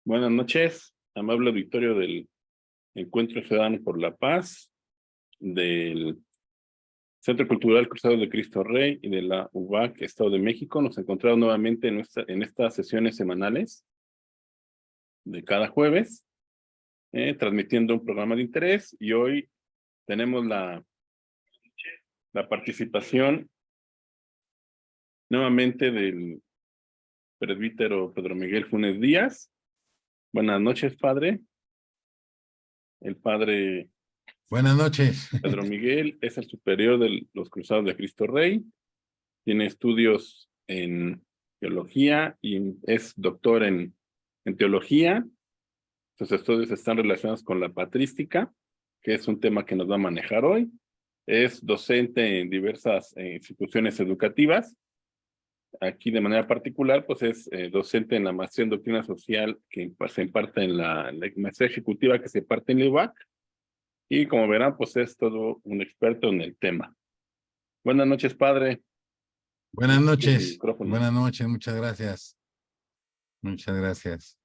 Buenas noches, amable auditorio del Encuentro Ciudadano por la Paz, del Centro Cultural Cruzado de Cristo Rey y de la UBAC Estado de México. Nos encontramos nuevamente en estas sesiones semanales de cada jueves, transmitiendo un programa de interés, y hoy tenemos la participación nuevamente del presbítero Pedro Miguel Funes Díaz. Buenas noches, padre. El padre Buenas noches. Pedro Miguel es el superior de los Cruzados de Cristo Rey, tiene estudios en teología y es doctor en teología. Sus estudios están relacionados con la patrística, que es un tema que nos va a manejar hoy. Es docente en diversas instituciones educativas. Aquí de manera particular, pues es docente en la maestría en doctrina social que se imparte en la maestría ejecutiva que se imparte en la UBAC. Y como verán, pues es todo un experto en el tema. Buenas noches, padre. Buenas noches. Micrófono. Buenas noches, muchas gracias. Muchas gracias.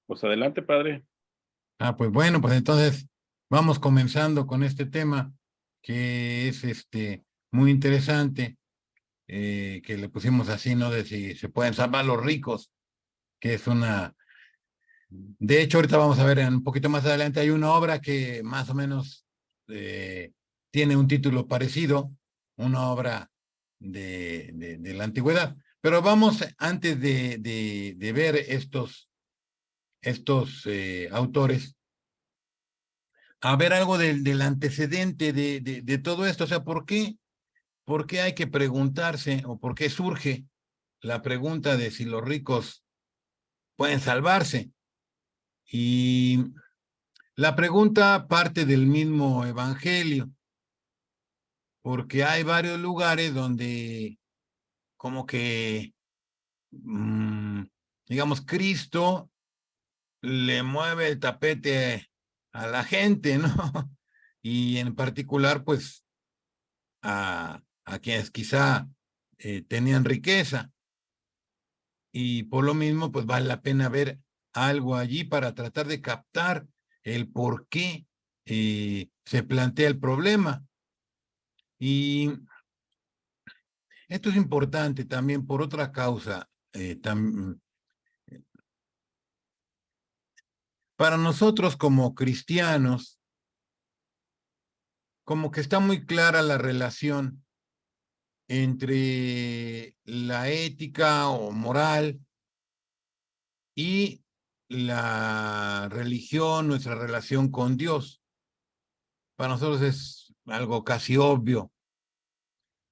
Pues adelante, padre. Pues bueno, pues entonces vamos comenzando con este tema que es muy interesante, que le pusimos así, ¿no? De si se pueden salvar los ricos, que es una... De hecho, ahorita vamos a ver un poquito más adelante, hay una obra que más o menos tiene un título parecido, una obra de la antigüedad. Pero vamos, antes de ver estos autores, a ver algo del antecedente de todo esto. O sea, ¿por qué hay que preguntarse o por qué surge la pregunta de si los ricos pueden salvarse? Y la pregunta parte del mismo evangelio, porque hay varios lugares donde como que, digamos, Cristo le mueve el tapete a la gente, ¿no? Y en particular, pues, a quienes quizá tenían riqueza. Y por lo mismo, pues vale la pena ver algo allí para tratar de captar el por qué se plantea el problema. Y esto es importante también por otra causa. Para nosotros como cristianos, como que está muy clara la relación entre la ética o moral y la religión, nuestra relación con Dios. Para nosotros es algo casi obvio,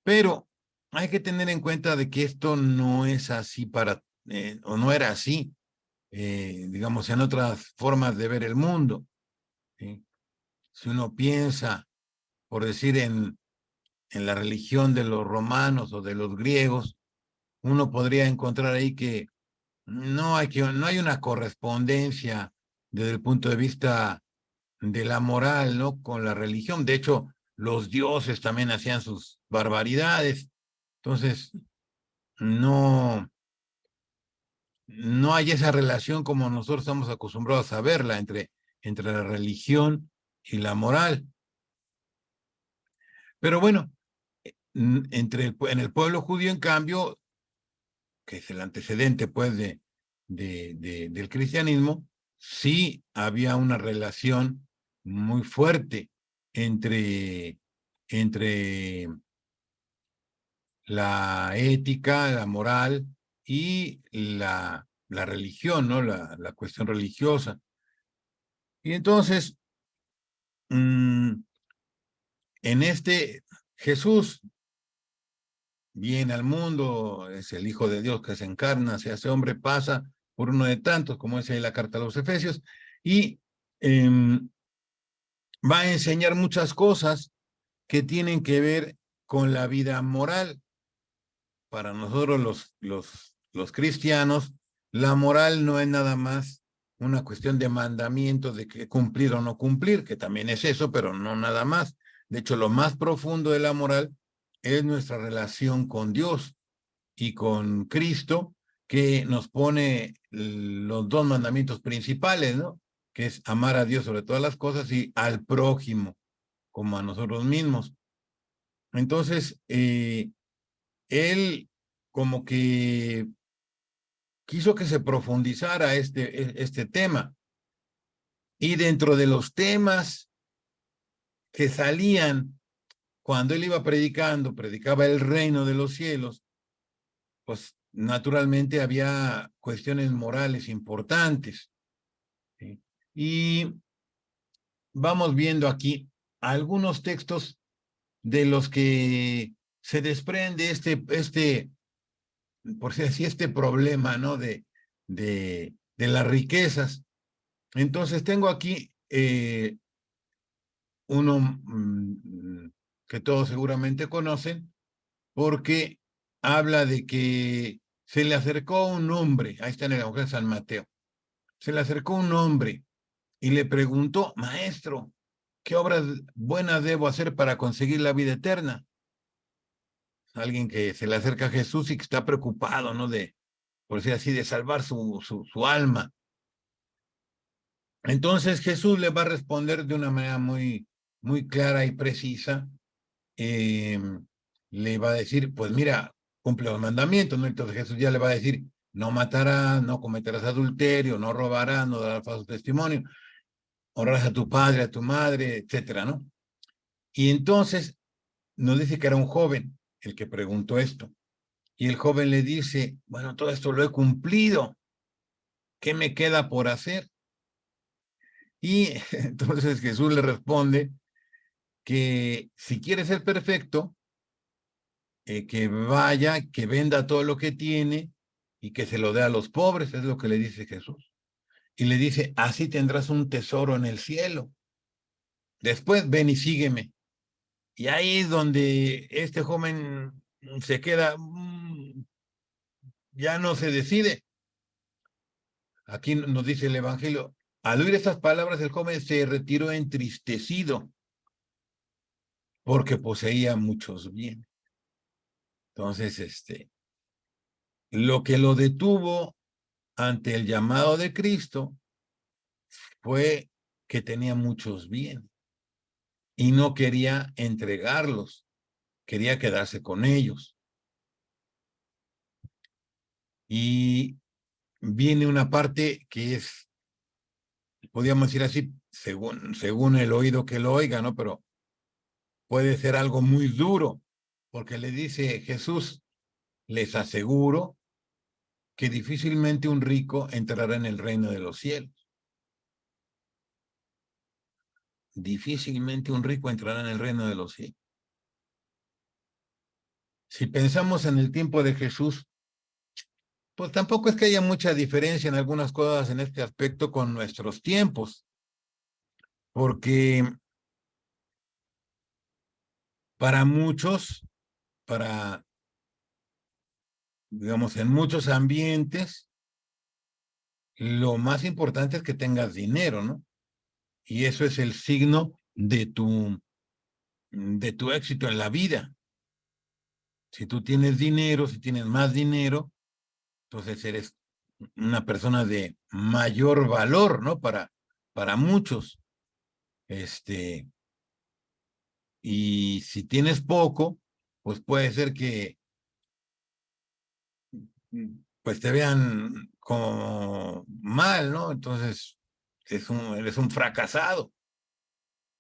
pero hay que tener en cuenta de que esto no es así o no era así, digamos, en otras formas de ver el mundo, ¿sí? Si uno piensa, por decir, en la religión de los romanos o de los griegos, uno podría encontrar ahí que no hay una correspondencia desde el punto de vista de la moral, ¿no? Con la religión. De hecho, los dioses también hacían sus barbaridades. Entonces, no hay esa relación como nosotros estamos acostumbrados a verla entre la religión y la moral. Pero bueno, en el pueblo judío, en cambio, que es el antecedente, pues, del cristianismo, sí había una relación muy fuerte entre la ética, la moral y la religión, ¿no? La cuestión religiosa. Y entonces, en Jesús viene al mundo, es el Hijo de Dios que se encarna, se hace hombre, pasa por uno de tantos, como dice ahí la carta a los Efesios, y va a enseñar muchas cosas que tienen que ver con la vida moral. Para nosotros los cristianos, la moral no es nada más una cuestión de mandamientos de que cumplir o no cumplir, que también es eso, pero no nada más. De hecho, lo más profundo de la moral es nuestra relación con Dios y con Cristo, que nos pone los dos mandamientos principales, ¿no? Que es amar a Dios sobre todas las cosas y al prójimo como a nosotros mismos. Entonces, él como que quiso que se profundizara este tema. Y dentro de los temas que salían cuando él iba predicando, predicaba el reino de los cielos, pues naturalmente había cuestiones morales importantes. ¿Sí? Y vamos viendo aquí algunos textos de los que se desprende por si así, este problema, ¿no? De las riquezas. Entonces tengo aquí uno que todos seguramente conocen, porque habla de que se le acercó un hombre, ahí está en el Evangelio de San Mateo, se le acercó un hombre y le preguntó, maestro, ¿qué obras buenas debo hacer para conseguir la vida eterna? Alguien que se le acerca a Jesús y que está preocupado, ¿no? Por decir así, de salvar su alma. Entonces Jesús le va a responder de una manera muy clara y precisa. Le va a decir, pues mira, cumple los mandamientos, ¿no? Entonces Jesús ya le va a decir, no matarás, no cometerás adulterio, no robarás, no darás falso testimonio, honrarás a tu padre, a tu madre, etcétera, ¿no? Y entonces nos dice que era un joven el que preguntó esto. Y el joven le dice, bueno, todo esto lo he cumplido, ¿qué me queda por hacer? Y entonces Jesús le responde que si quiere ser perfecto, que vaya, que venda todo lo que tiene y que se lo dé a los pobres, es lo que le dice Jesús. Y le dice, así tendrás un tesoro en el cielo. Después ven y sígueme. Y ahí es donde este joven se queda, ya no se decide. Aquí nos dice el Evangelio, al oír estas palabras el joven se retiró entristecido porque poseía muchos bienes. Entonces, lo que lo detuvo ante el llamado de Cristo fue que tenía muchos bienes y no quería entregarlos, quería quedarse con ellos. Y viene una parte que es, podríamos decir así, según el oído que lo oiga, ¿no? Pero puede ser algo muy duro, porque le dice Jesús, les aseguro que difícilmente un rico entrará en el reino de los cielos. Difícilmente un rico entrará en el reino de los cielos. Si pensamos en el tiempo de Jesús, pues tampoco es que haya mucha diferencia en algunas cosas en este aspecto con nuestros tiempos, porque para muchos, digamos, en muchos ambientes, lo más importante es que tengas dinero, ¿no? Y eso es el signo de tu éxito en la vida. Si tú tienes dinero, si tienes más dinero, entonces eres una persona de mayor valor, ¿no? Para muchos. Y si tienes poco, pues puede ser que pues te vean como mal, ¿no? Entonces eres un fracasado.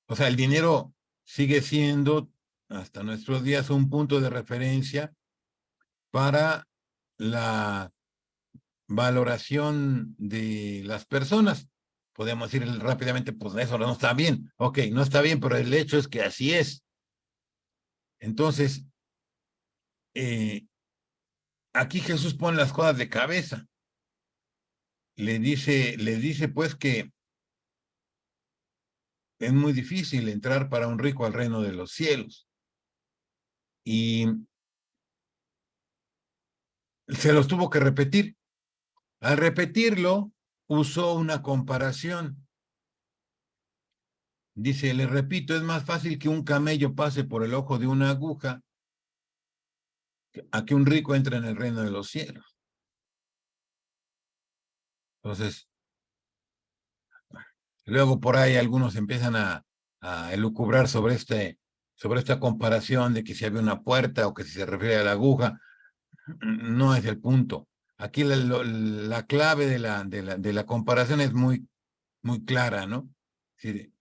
O sea, el dinero sigue siendo hasta nuestros días un punto de referencia para la valoración de las personas. Podemos decir rápidamente, pues eso no está bien. Ok, no está bien, pero el hecho es que así es. Entonces, aquí Jesús pone las cosas de cabeza. Le dice pues que es muy difícil entrar para un rico al reino de los cielos. Y se los tuvo que repetir. Al repetirlo, usó una comparación. Dice, le repito, es más fácil que un camello pase por el ojo de una aguja a que un rico entre en el reino de los cielos. Entonces, luego por ahí algunos empiezan a elucubrar sobre esta comparación de que si había una puerta o que si se refiere a la aguja. No es el punto. Aquí la clave de la comparación es muy clara, ¿no? Sí,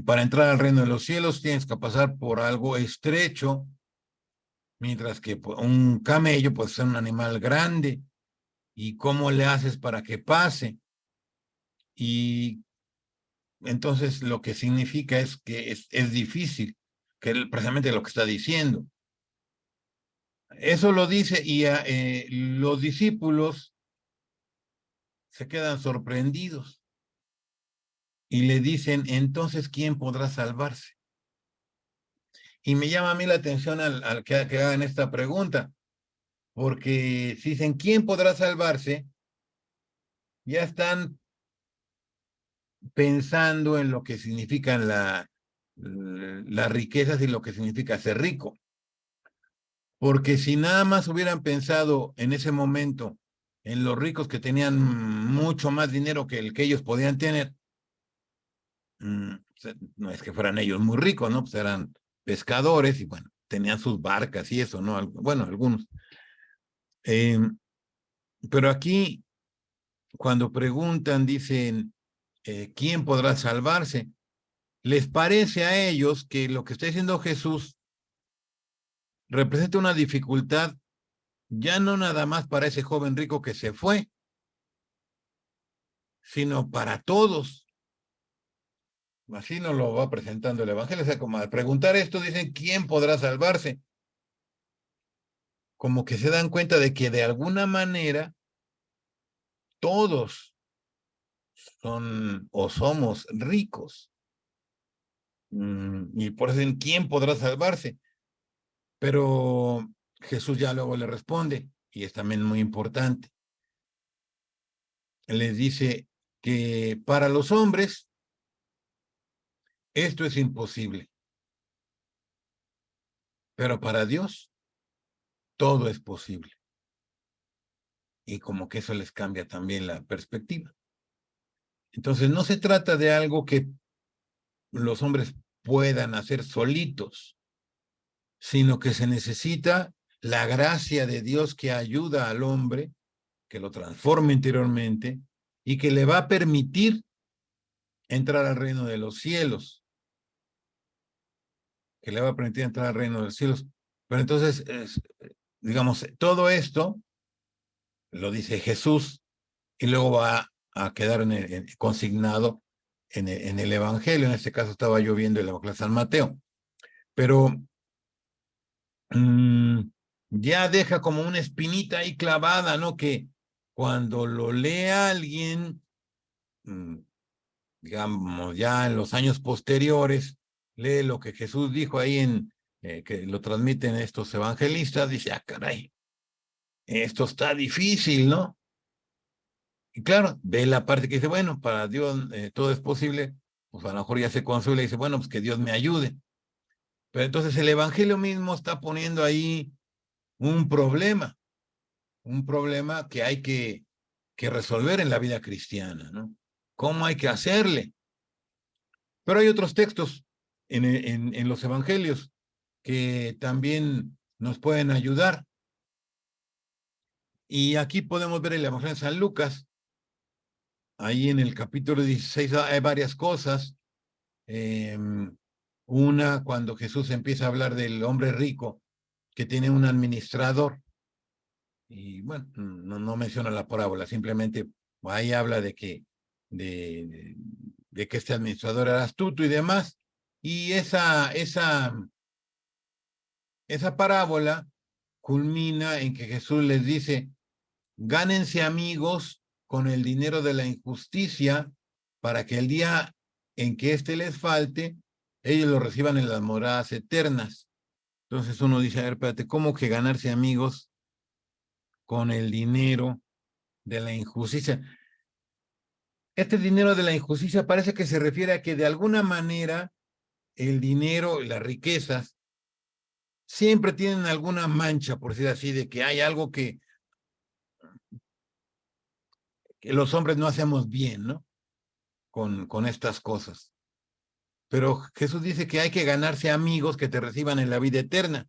para entrar al reino de los cielos tienes que pasar por algo estrecho, mientras que un camello puede ser un animal grande. ¿Y cómo le haces para que pase? Y entonces lo que significa es que es difícil, que es precisamente lo que está diciendo. Eso lo dice y los discípulos se quedan sorprendidos y le dicen, entonces, ¿quién podrá salvarse? Y me llama a mí la atención al que hagan esta pregunta, porque si dicen, ¿quién podrá salvarse? Ya están pensando en lo que significan las riquezas y lo que significa ser rico. Porque si nada más hubieran pensado en ese momento en los ricos que tenían mucho más dinero que el que ellos podían tener, no es que fueran ellos muy ricos, ¿no? Pues eran pescadores y bueno, tenían sus barcas y eso, ¿no? Bueno, algunos. Pero aquí, cuando preguntan, dicen, ¿quién podrá salvarse? Les parece a ellos que lo que está diciendo Jesús representa una dificultad ya no nada más para ese joven rico que se fue, sino para todos. Así nos lo va presentando el Evangelio. O sea, como al preguntar esto, dicen, ¿quién podrá salvarse? Como que se dan cuenta de que de alguna manera todos son o somos ricos. Y por eso dicen, ¿quién podrá salvarse? Pero Jesús ya luego le responde, y es también muy importante. Les dice que para los hombres esto es imposible, pero para Dios todo es posible. Y como que eso les cambia también la perspectiva. Entonces no se trata de algo que los hombres puedan hacer solitos, sino que se necesita la gracia de Dios que ayuda al hombre, que lo transforme interiormente y que le va a permitir entrar al reino de los cielos, que le va a permitir entrar al reino de los cielos. Pero entonces, digamos, todo esto lo dice Jesús y luego va a quedar consignado en el Evangelio. En este caso estaba yo viendo el Evangelio de San Mateo. Pero ya deja como una espinita ahí clavada, ¿no? Que cuando lo lee alguien, digamos, ya en los años posteriores, lee lo que Jesús dijo ahí que lo transmiten estos evangelistas, dice, ah, caray, esto está difícil, ¿no? Y claro, ve la parte que dice, bueno, para Dios todo es posible, pues a lo mejor ya se consuela y dice, bueno, pues que Dios me ayude. Pero entonces el evangelio mismo está poniendo ahí un problema que hay que resolver en la vida cristiana, ¿no? ¿Cómo hay que hacerle? Pero hay otros textos en los evangelios que también nos pueden ayudar. Y aquí podemos ver el Evangelio de San Lucas. Ahí en el capítulo 16 hay varias cosas. Una, cuando Jesús empieza a hablar del hombre rico que tiene un administrador. Y bueno, no menciona la parábola, simplemente ahí habla de que este administrador era astuto y demás. Y esa parábola culmina en que Jesús les dice, gánense amigos con el dinero de la injusticia para que el día en que éste les falte, ellos lo reciban en las moradas eternas. Entonces uno dice, a ver, espérate, ¿cómo que ganarse amigos con el dinero de la injusticia? Este dinero de la injusticia parece que se refiere a que de alguna manera el dinero y las riquezas siempre tienen alguna mancha, por decir así, de que hay algo que los hombres no hacemos bien, ¿no? Con estas cosas. Pero Jesús dice que hay que ganarse amigos que te reciban en la vida eterna.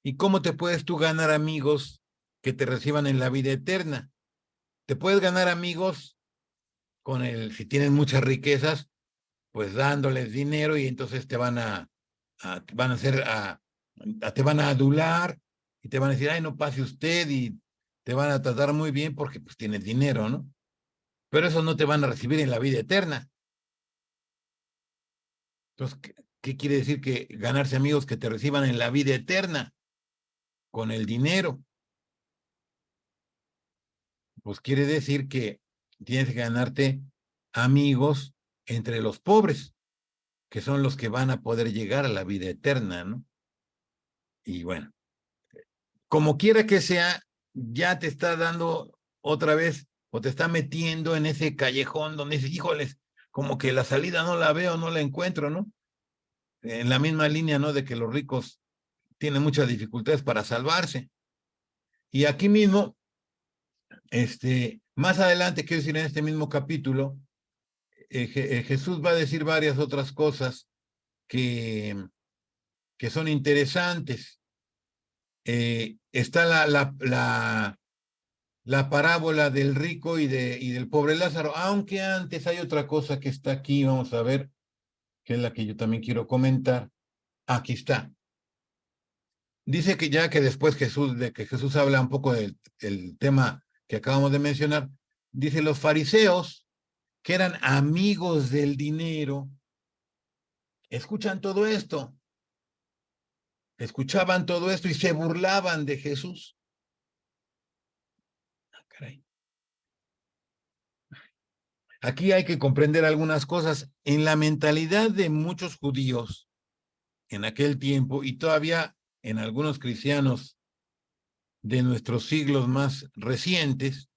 ¿Y cómo te puedes tú ganar amigos que te reciban en la vida eterna? Te puedes ganar amigos si tienen muchas riquezas, pues dándoles dinero y entonces te van van a hacer, te van a adular y te van a decir, ay, no pase usted y te van a tratar muy bien porque pues tienes dinero, ¿no? Pero eso no te van a recibir en la vida eterna. Entonces, ¿qué quiere decir que ganarse amigos que te reciban en la vida eterna con el dinero? Pues quiere decir que tienes que ganarte amigos entre los pobres, que son los que van a poder llegar a la vida eterna, ¿no? Y bueno, como quiera que sea, ya te está dando otra vez o te está metiendo en ese callejón donde dices, híjoles, como que la salida no la veo, no la encuentro, ¿no? En la misma línea, ¿no? De que los ricos tienen muchas dificultades para salvarse. Y aquí mismo, más adelante, quiero decir, en este mismo capítulo, Jesús va a decir varias otras cosas que son interesantes. Está la parábola del rico y del pobre Lázaro, aunque antes hay otra cosa que está aquí, vamos a ver, que es la que yo también quiero comentar. Aquí está. Dice que ya que después de que Jesús habla un poco del tema que acabamos de mencionar, dice los fariseos, que eran amigos del dinero, escuchan todo esto, escuchaban todo esto y se burlaban de Jesús. Ah, caray. Aquí hay que comprender algunas cosas. En la mentalidad de muchos judíos en aquel tiempo y todavía en algunos cristianos de nuestros siglos más recientes,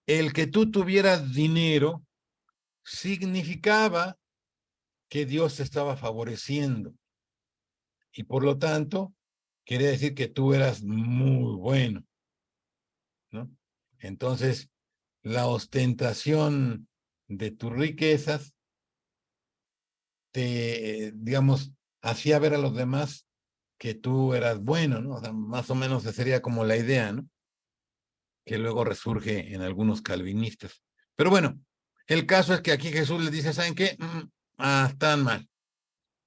el que tú tuvieras dinero significaba que Dios te estaba favoreciendo y por lo tanto quería decir que tú eras muy bueno, ¿no? Entonces, la ostentación de tus riquezas digamos, hacía ver a los demás que tú eras bueno, ¿no? O sea, más o menos esa sería como la idea, ¿no? Que luego resurge en algunos calvinistas. Pero bueno, el caso es que aquí Jesús les dice, ¿saben qué? Están mal.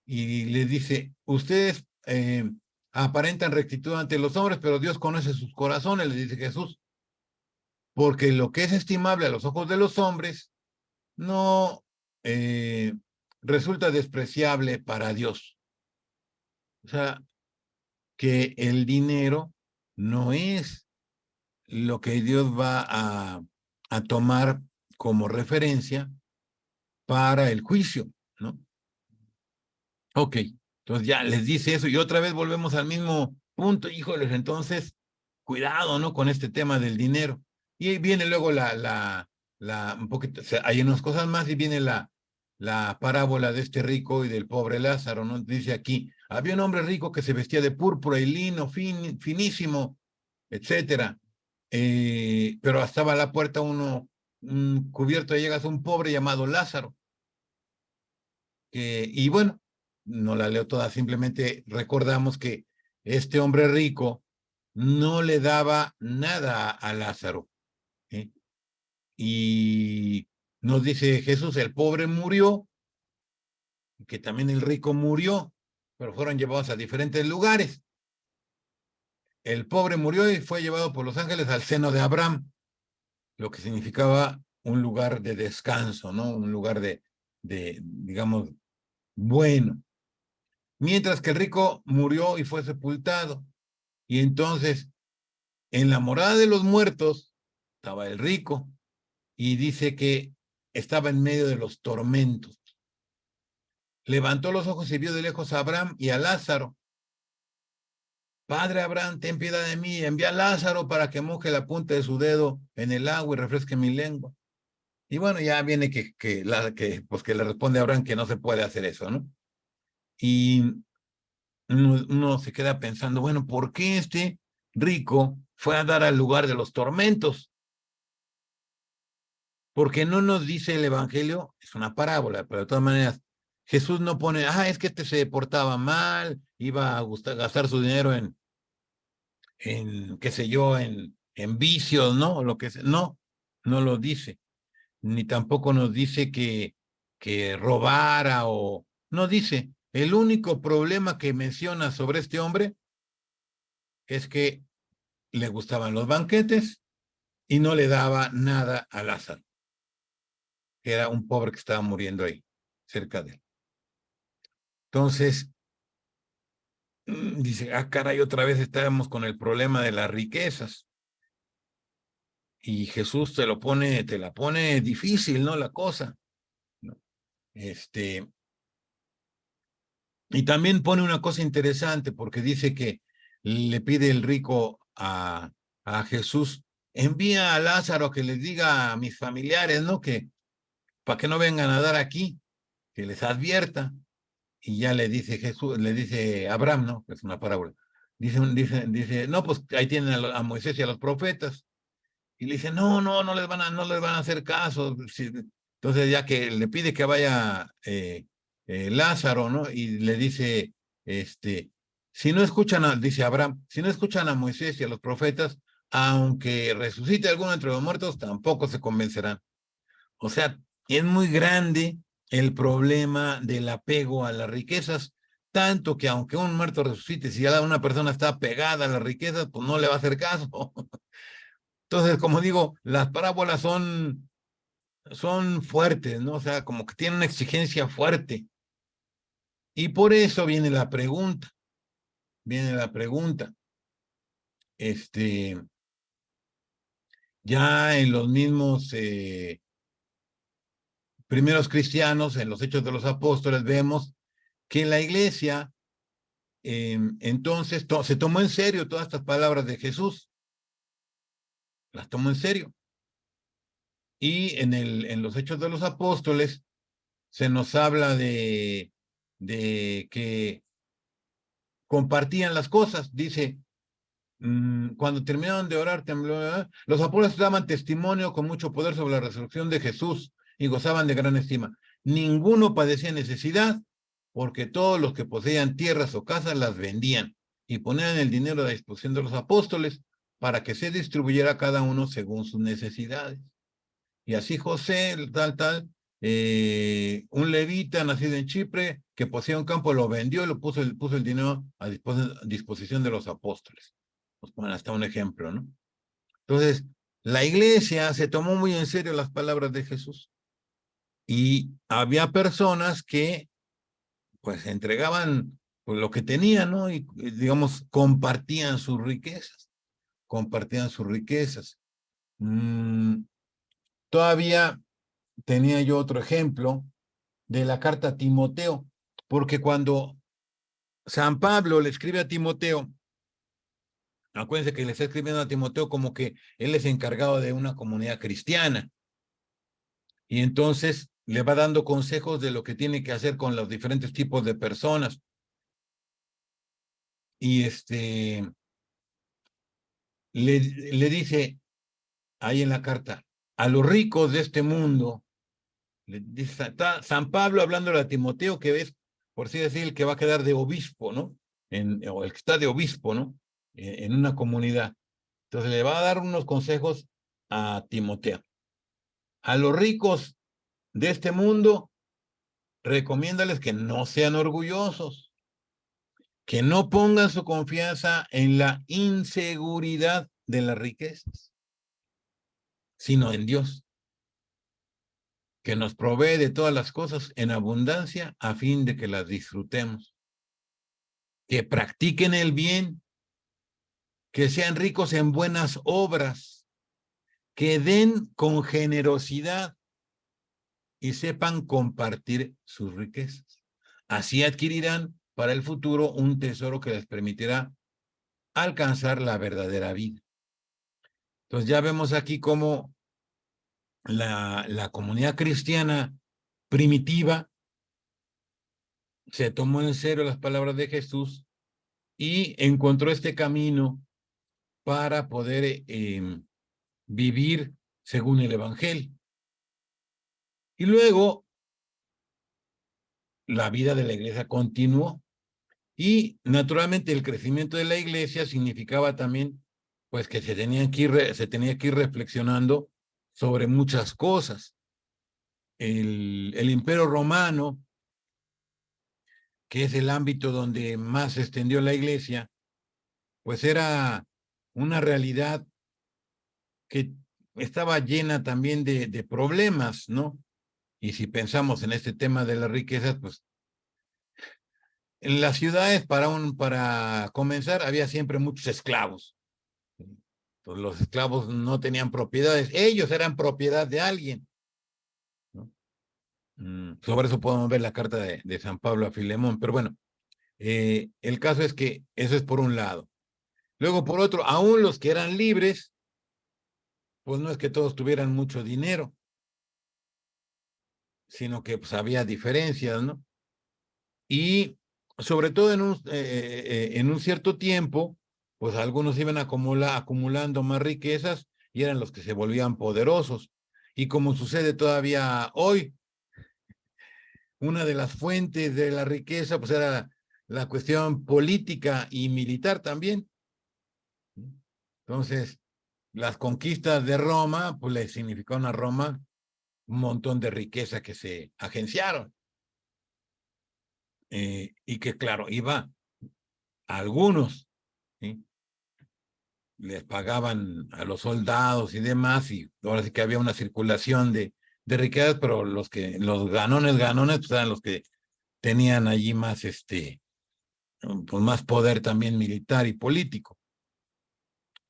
Y les dice, ustedes aparentan rectitud ante los hombres, pero Dios conoce sus corazones, les dice Jesús. Porque lo que es estimable a los ojos de los hombres no resulta despreciable para Dios. O sea, que el dinero no es lo que Dios va a tomar como referencia para el juicio, ¿no? Ok, entonces ya les dice eso y otra vez volvemos al mismo punto, híjoles, entonces, cuidado, ¿no? Con este tema del dinero. Y ahí viene luego un poquito, o sea, hay unas cosas más y viene la parábola de este rico y del pobre Lázaro, ¿no? Dice aquí, había un hombre rico que se vestía de púrpura y lino finísimo, etcétera. Pero estaba a la puerta un cubierto de llagas, un pobre llamado Lázaro. Y bueno, no la leo toda, simplemente recordamos que este hombre rico no le daba nada a Lázaro. ¿Eh? Y nos dice Jesús, el pobre murió, que también el rico murió, pero fueron llevados a diferentes lugares. El pobre murió y fue llevado por los ángeles al seno de Abraham, lo que significaba un lugar de descanso, ¿no? Un lugar digamos, bueno. Mientras que el rico murió y fue sepultado. Y entonces, en la morada de los muertos, estaba el rico y dice que estaba en medio de los tormentos. Levantó los ojos y vio de lejos a Abraham y a Lázaro. Padre Abraham, ten piedad de mí, envía a Lázaro para que moje la punta de su dedo en el agua y refresque mi lengua. Y bueno, ya viene que le responde a Abraham que no se puede hacer eso, ¿no? Y uno se queda pensando, bueno, ¿por qué este rico fue a dar al lugar de los tormentos. Porque no nos dice el Evangelio, es una parábola, pero de todas maneras, Jesús no pone, es que este se portaba mal, iba a gastar su dinero qué sé yo, en vicios, ¿no? Lo que sea. No, no lo dice. Ni tampoco nos dice que robara o... No dice. El único problema que menciona sobre este hombre es que le gustaban los banquetes y no le daba nada a Lázaro, que era un pobre que estaba muriendo ahí, cerca de él. Entonces, dice, caray, otra vez estábamos con el problema de las riquezas. Y Jesús te la pone difícil, ¿no? La cosa. ¿No? Y también pone una cosa interesante, porque dice que le pide el rico a Jesús, envía a Lázaro que les diga a mis familiares, ¿no? Que para que no vengan a dar aquí, que les advierta. Y ya le dice Jesús, le dice Abraham, ¿no? Que es una parábola. Dice, no, pues ahí tienen a Moisés y a los profetas. Y le dice, no no les van a hacer caso. Entonces ya que le pide que vaya Lázaro, ¿no? Y le dice, si no escuchan dice Abraham, si no escuchan a Moisés y a los profetas, aunque resucite alguno entre los muertos, tampoco se convencerán. O sea, es muy grande el problema del apego a las riquezas, tanto que aunque un muerto resucite, si ya una persona está apegada a las riquezas, pues no le va a hacer caso. Entonces, como digo, las parábolas son fuertes, ¿no? O sea, como que tienen una exigencia fuerte. Y por eso viene la pregunta. Ya en los mismos primeros cristianos, en los Hechos de los Apóstoles, vemos que la iglesia entonces se tomó en serio todas estas palabras de Jesús, las tomó en serio. Y en los Hechos de los Apóstoles se nos habla de que compartían las cosas. Dice, cuando terminaron de orar, tembló, los apóstoles daban testimonio con mucho poder sobre la resurrección de Jesús y gozaban de gran estima. Ninguno padecía necesidad, porque todos los que poseían tierras o casas las vendían y ponían el dinero a disposición de los apóstoles para que se distribuyera a cada uno según sus necesidades. Y así José, un levita nacido en Chipre, que poseía un campo, lo vendió y puso el dinero a disposición de los apóstoles. Pues bueno, hasta un ejemplo, ¿no? Entonces, la iglesia se tomó muy en serio las palabras de Jesús. Y había personas que, pues, entregaban pues, lo que tenían, ¿no? Y, digamos, compartían sus riquezas. Compartían sus riquezas. Todavía tenía yo otro ejemplo de la carta a Timoteo, porque cuando San Pablo le escribe a Timoteo, acuérdense que le está escribiendo a Timoteo como que él es encargado de una comunidad cristiana, y entonces le va dando consejos de lo que tiene que hacer con los diferentes tipos de personas. Y le dice ahí en la carta, a los ricos de este mundo, le dice, está San Pablo hablándole a Timoteo, que es, por así decir, el que va a quedar de obispo, ¿no? O el que está de obispo, ¿no? En una comunidad. Entonces le va a dar unos consejos a Timoteo. A los ricos de este mundo, recomiéndales que no sean orgullosos, que no pongan su confianza en la inseguridad de las riquezas, sino en Dios, que nos provee de todas las cosas en abundancia a fin de que las disfrutemos. Que practiquen el bien, que sean ricos en buenas obras, que den con generosidad y sepan compartir sus riquezas. Así adquirirán para el futuro un tesoro que les permitirá alcanzar la verdadera vida. Entonces ya vemos aquí cómo la comunidad cristiana primitiva se tomó en serio las palabras de Jesús y encontró este camino para poder vivir según el Evangelio. Y luego la vida de la iglesia continuó y naturalmente el crecimiento de la iglesia significaba también pues que se tenía que ir reflexionando sobre muchas cosas. El Imperio Romano, que es el ámbito donde más se extendió la iglesia, pues era una realidad que estaba llena también de problemas, ¿no? Y si pensamos en este tema de las riquezas, pues en las ciudades, para comenzar, había siempre muchos esclavos. Pues los esclavos no tenían propiedades, ellos eran propiedad de alguien, ¿no? Sobre eso podemos ver la carta de San Pablo a Filemón, pero bueno, el caso es que eso es por un lado. Luego, por otro, aún los que eran libres, pues no es que todos tuvieran mucho dinero, sino que pues había diferencias, ¿no? Y sobre todo en un cierto tiempo, pues algunos iban acumulando más riquezas y eran los que se volvían poderosos. Y como sucede todavía hoy, una de las fuentes de la riqueza pues era la cuestión política y militar también. Entonces, las conquistas de Roma, pues le significaron a Roma un montón de riqueza que se agenciaron. Y que claro, iba a algunos, ¿sí? Les pagaban a los soldados y demás, y ahora sí que había una circulación de riquezas, pero los ganones, pues eran los que tenían allí más, pues más poder también militar y político.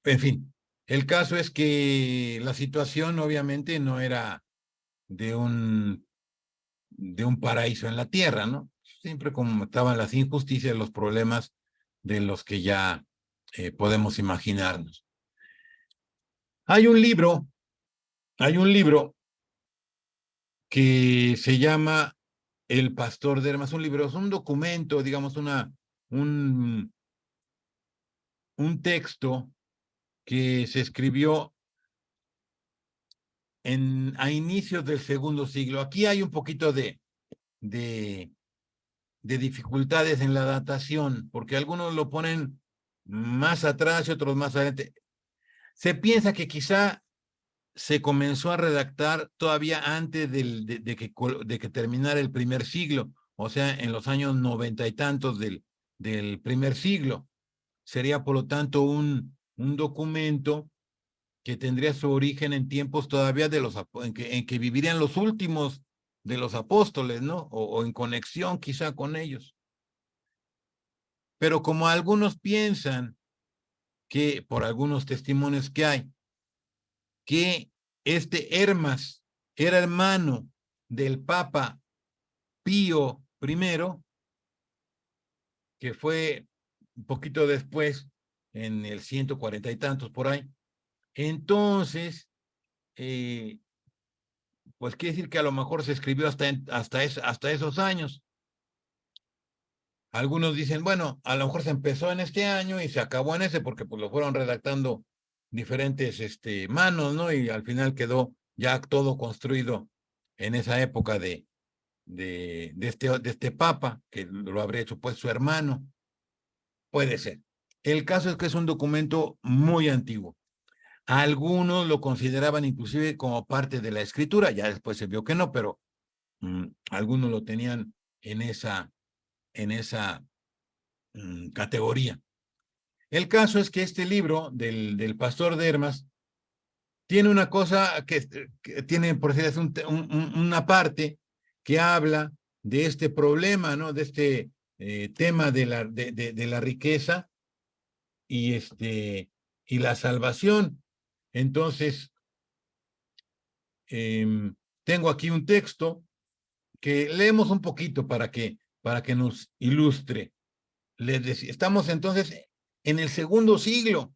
En fin, el caso es que la situación obviamente no era de un paraíso en la tierra, ¿no? Siempre como estaban las injusticias, los problemas de los que ya podemos imaginarnos. Hay un libro que se llama El Pastor de Hermas, un libro, es un documento, digamos, un texto que se escribió a inicios del segundo siglo. Aquí hay un poquito de dificultades en la datación, porque algunos lo ponen más atrás y otros más adelante. Se piensa que quizá se comenzó a redactar todavía antes de que terminara el primer siglo, o sea, en los años 90 y tantos del primer siglo. Sería, por lo tanto, un documento que tendría su origen en tiempos todavía en que vivirían los últimos de los apóstoles, ¿no? O en conexión quizá con ellos. Pero como algunos piensan que, por algunos testimonios que hay, que Hermas era hermano del Papa Pío I, que fue un poquito después, en el 140 y tantos por ahí. Entonces, pues quiere decir que a lo mejor se escribió hasta esos años. Algunos dicen, bueno, a lo mejor se empezó en este año y se acabó en ese, porque pues lo fueron redactando diferentes manos, ¿no? Y al final quedó ya todo construido en esa época de este papa, que lo habría hecho pues su hermano. Puede ser. El caso es que es un documento muy antiguo. Algunos lo consideraban inclusive como parte de la escritura, ya después se vio que no, pero algunos lo tenían en esa categoría. El caso es que este libro del Pastor de Hermas tiene una cosa que tiene, por decir, una parte que habla de este problema, ¿no? De este tema de la riqueza y, y la salvación. Entonces, tengo aquí un texto que leemos un poquito para que nos ilustre. Estamos entonces en el segundo siglo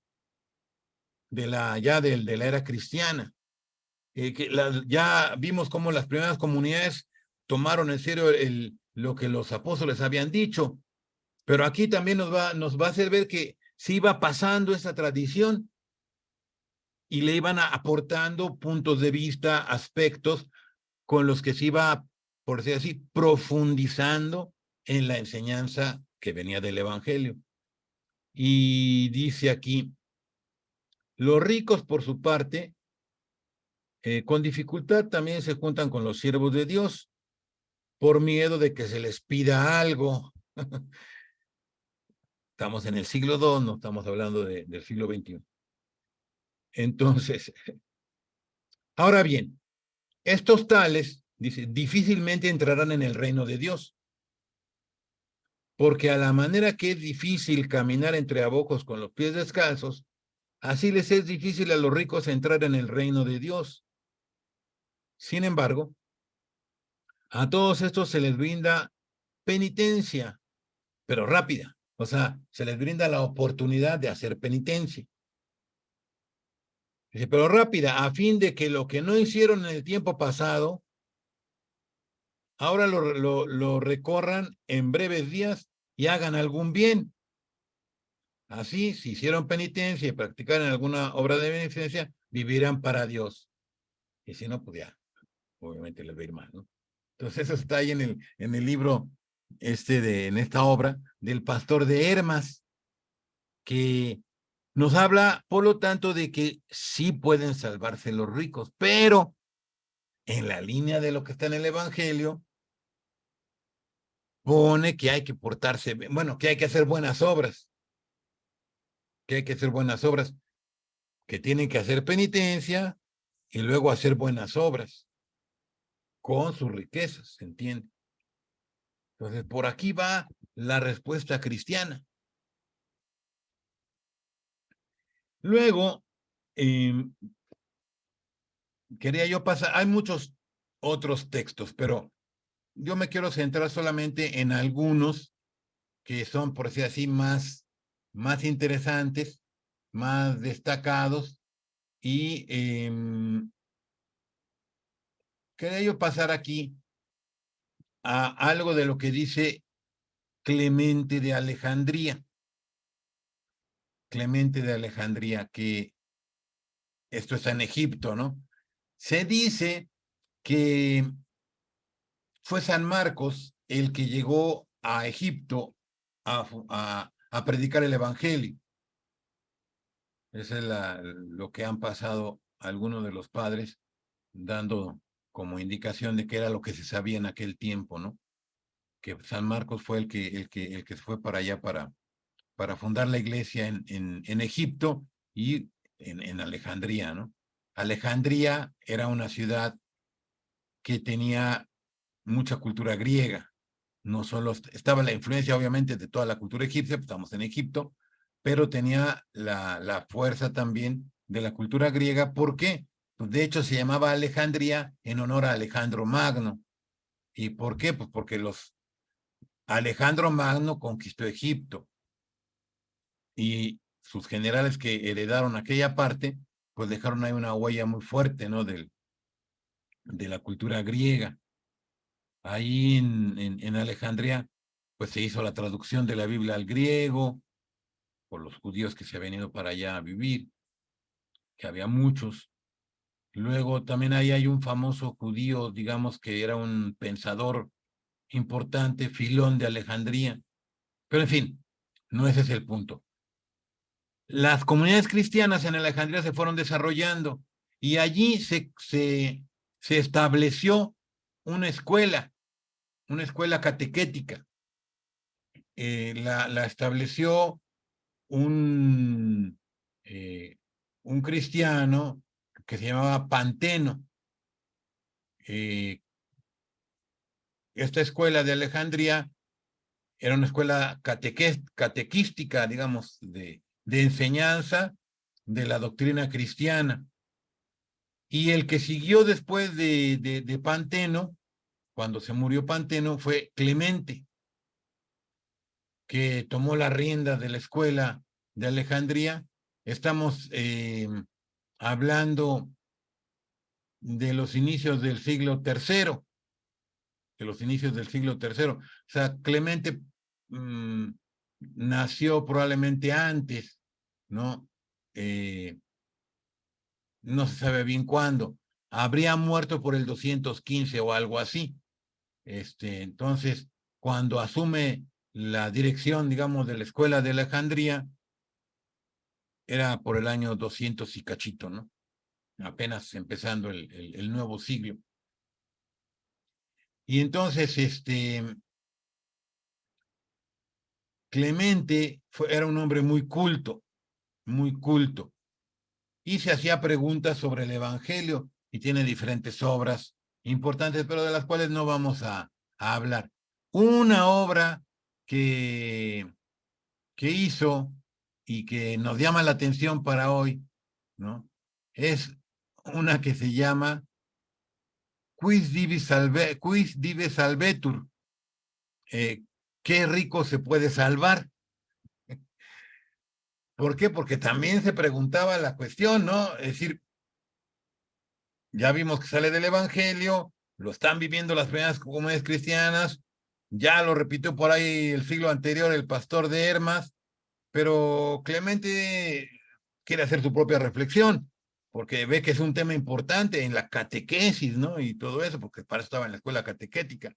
de la era cristiana. Ya vimos cómo las primeras comunidades tomaron en serio lo que los apóstoles habían dicho, pero aquí también nos va a hacer ver que se iba pasando esa tradición y le iban aportando puntos de vista, aspectos con los que se iba, por decir así, profundizando en la enseñanza que venía del Evangelio. Y dice aquí, los ricos por su parte, con dificultad también se juntan con los siervos de Dios por miedo de que se les pida algo. Estamos en el siglo II, no estamos hablando del siglo XXI. Entonces, ahora bien, estos tales, dice, difícilmente entrarán en el reino de Dios, porque a la manera que es difícil caminar entre abocos con los pies descalzos, así les es difícil a los ricos entrar en el reino de Dios. Sin embargo, a todos estos se les brinda penitencia, pero rápida. O sea, se les brinda la oportunidad de hacer penitencia. Dice, pero rápida, a fin de que lo que no hicieron en el tiempo pasado, ahora lo recorran en breves días y hagan algún bien. Así, si hicieron penitencia y practicaran alguna obra de beneficencia, vivirán para Dios. Y si no, pues ya, obviamente les va a ir mal, ¿no? Entonces eso está ahí en el libro, en esta obra del pastor de Hermas, que nos habla, por lo tanto, de que sí pueden salvarse los ricos, pero en la línea de lo que está en el Evangelio, pone que hay que portarse, bueno, que hay que hacer buenas obras, que hay que hacer buenas obras, que tienen que hacer penitencia y luego hacer buenas obras con sus riquezas, ¿se entiende? Entonces, por aquí va la respuesta cristiana. Luego, quería yo pasar, hay muchos otros textos, pero yo me quiero centrar solamente en algunos que son, por decir así, más interesantes, más destacados, y quería yo pasar aquí a algo de lo que dice Clemente de Alejandría. Clemente de Alejandría, que esto está en Egipto, ¿no? Se dice que fue San Marcos el que llegó a Egipto a predicar el Evangelio. Eso es lo que han pasado algunos de los padres, dando como indicación de que era lo que se sabía en aquel tiempo, ¿no? Que San Marcos fue el que fue para allá para fundar la iglesia en Egipto y en Alejandría, ¿no? Alejandría era una ciudad que tenía mucha cultura griega. No solo estaba la influencia, obviamente, de toda la cultura egipcia, pues estamos en Egipto, pero tenía la fuerza también de la cultura griega. ¿Por qué? Pues de hecho, se llamaba Alejandría en honor a Alejandro Magno. ¿Y por qué? Pues porque Alejandro Magno conquistó Egipto y sus generales que heredaron aquella parte, pues dejaron ahí una huella muy fuerte, ¿no? De la cultura griega. Ahí en Alejandría, pues se hizo la traducción de la Biblia al griego por los judíos que se habían ido para allá a vivir, que había muchos. Luego también ahí hay un famoso judío, digamos que era un pensador importante, Filón de Alejandría. Pero en fin, no ese es el punto. Las comunidades cristianas en Alejandría se fueron desarrollando y allí se estableció una escuela catequética. La estableció un cristiano que se llamaba Panteno. Esta escuela de Alejandría era una escuela catequística, digamos, de enseñanza de la doctrina cristiana. Y el que siguió después de Panteno, cuando se murió Panteno, fue Clemente, que tomó la rienda de la escuela de Alejandría. Estamos hablando de los inicios del siglo III, de los inicios del siglo III. O sea, Clemente nació probablemente antes, ¿no? No se sabe bien cuándo. Habría muerto por el 215 o algo así. Entonces, cuando asume la dirección, digamos, de la escuela de Alejandría, era por el año 200 y cachito, ¿no? Apenas empezando el nuevo siglo. Y entonces, Clemente era un hombre muy culto, y se hacía preguntas sobre el Evangelio, y tiene diferentes obras importantes, pero de las cuales no vamos a hablar. Una obra que hizo y que nos llama la atención para hoy, ¿no? Es una que se llama Quis divi salvetur, ¿qué rico se puede salvar? ¿Por qué? Porque también se preguntaba la cuestión, ¿no? Es decir, ya vimos que sale del Evangelio, lo están viviendo las primeras comunidades cristianas, ya lo repitió por ahí el siglo anterior el pastor de Hermas, pero Clemente quiere hacer su propia reflexión, porque ve que es un tema importante en la catequesis, ¿no? Y todo eso, porque para eso estaba en la escuela catequética.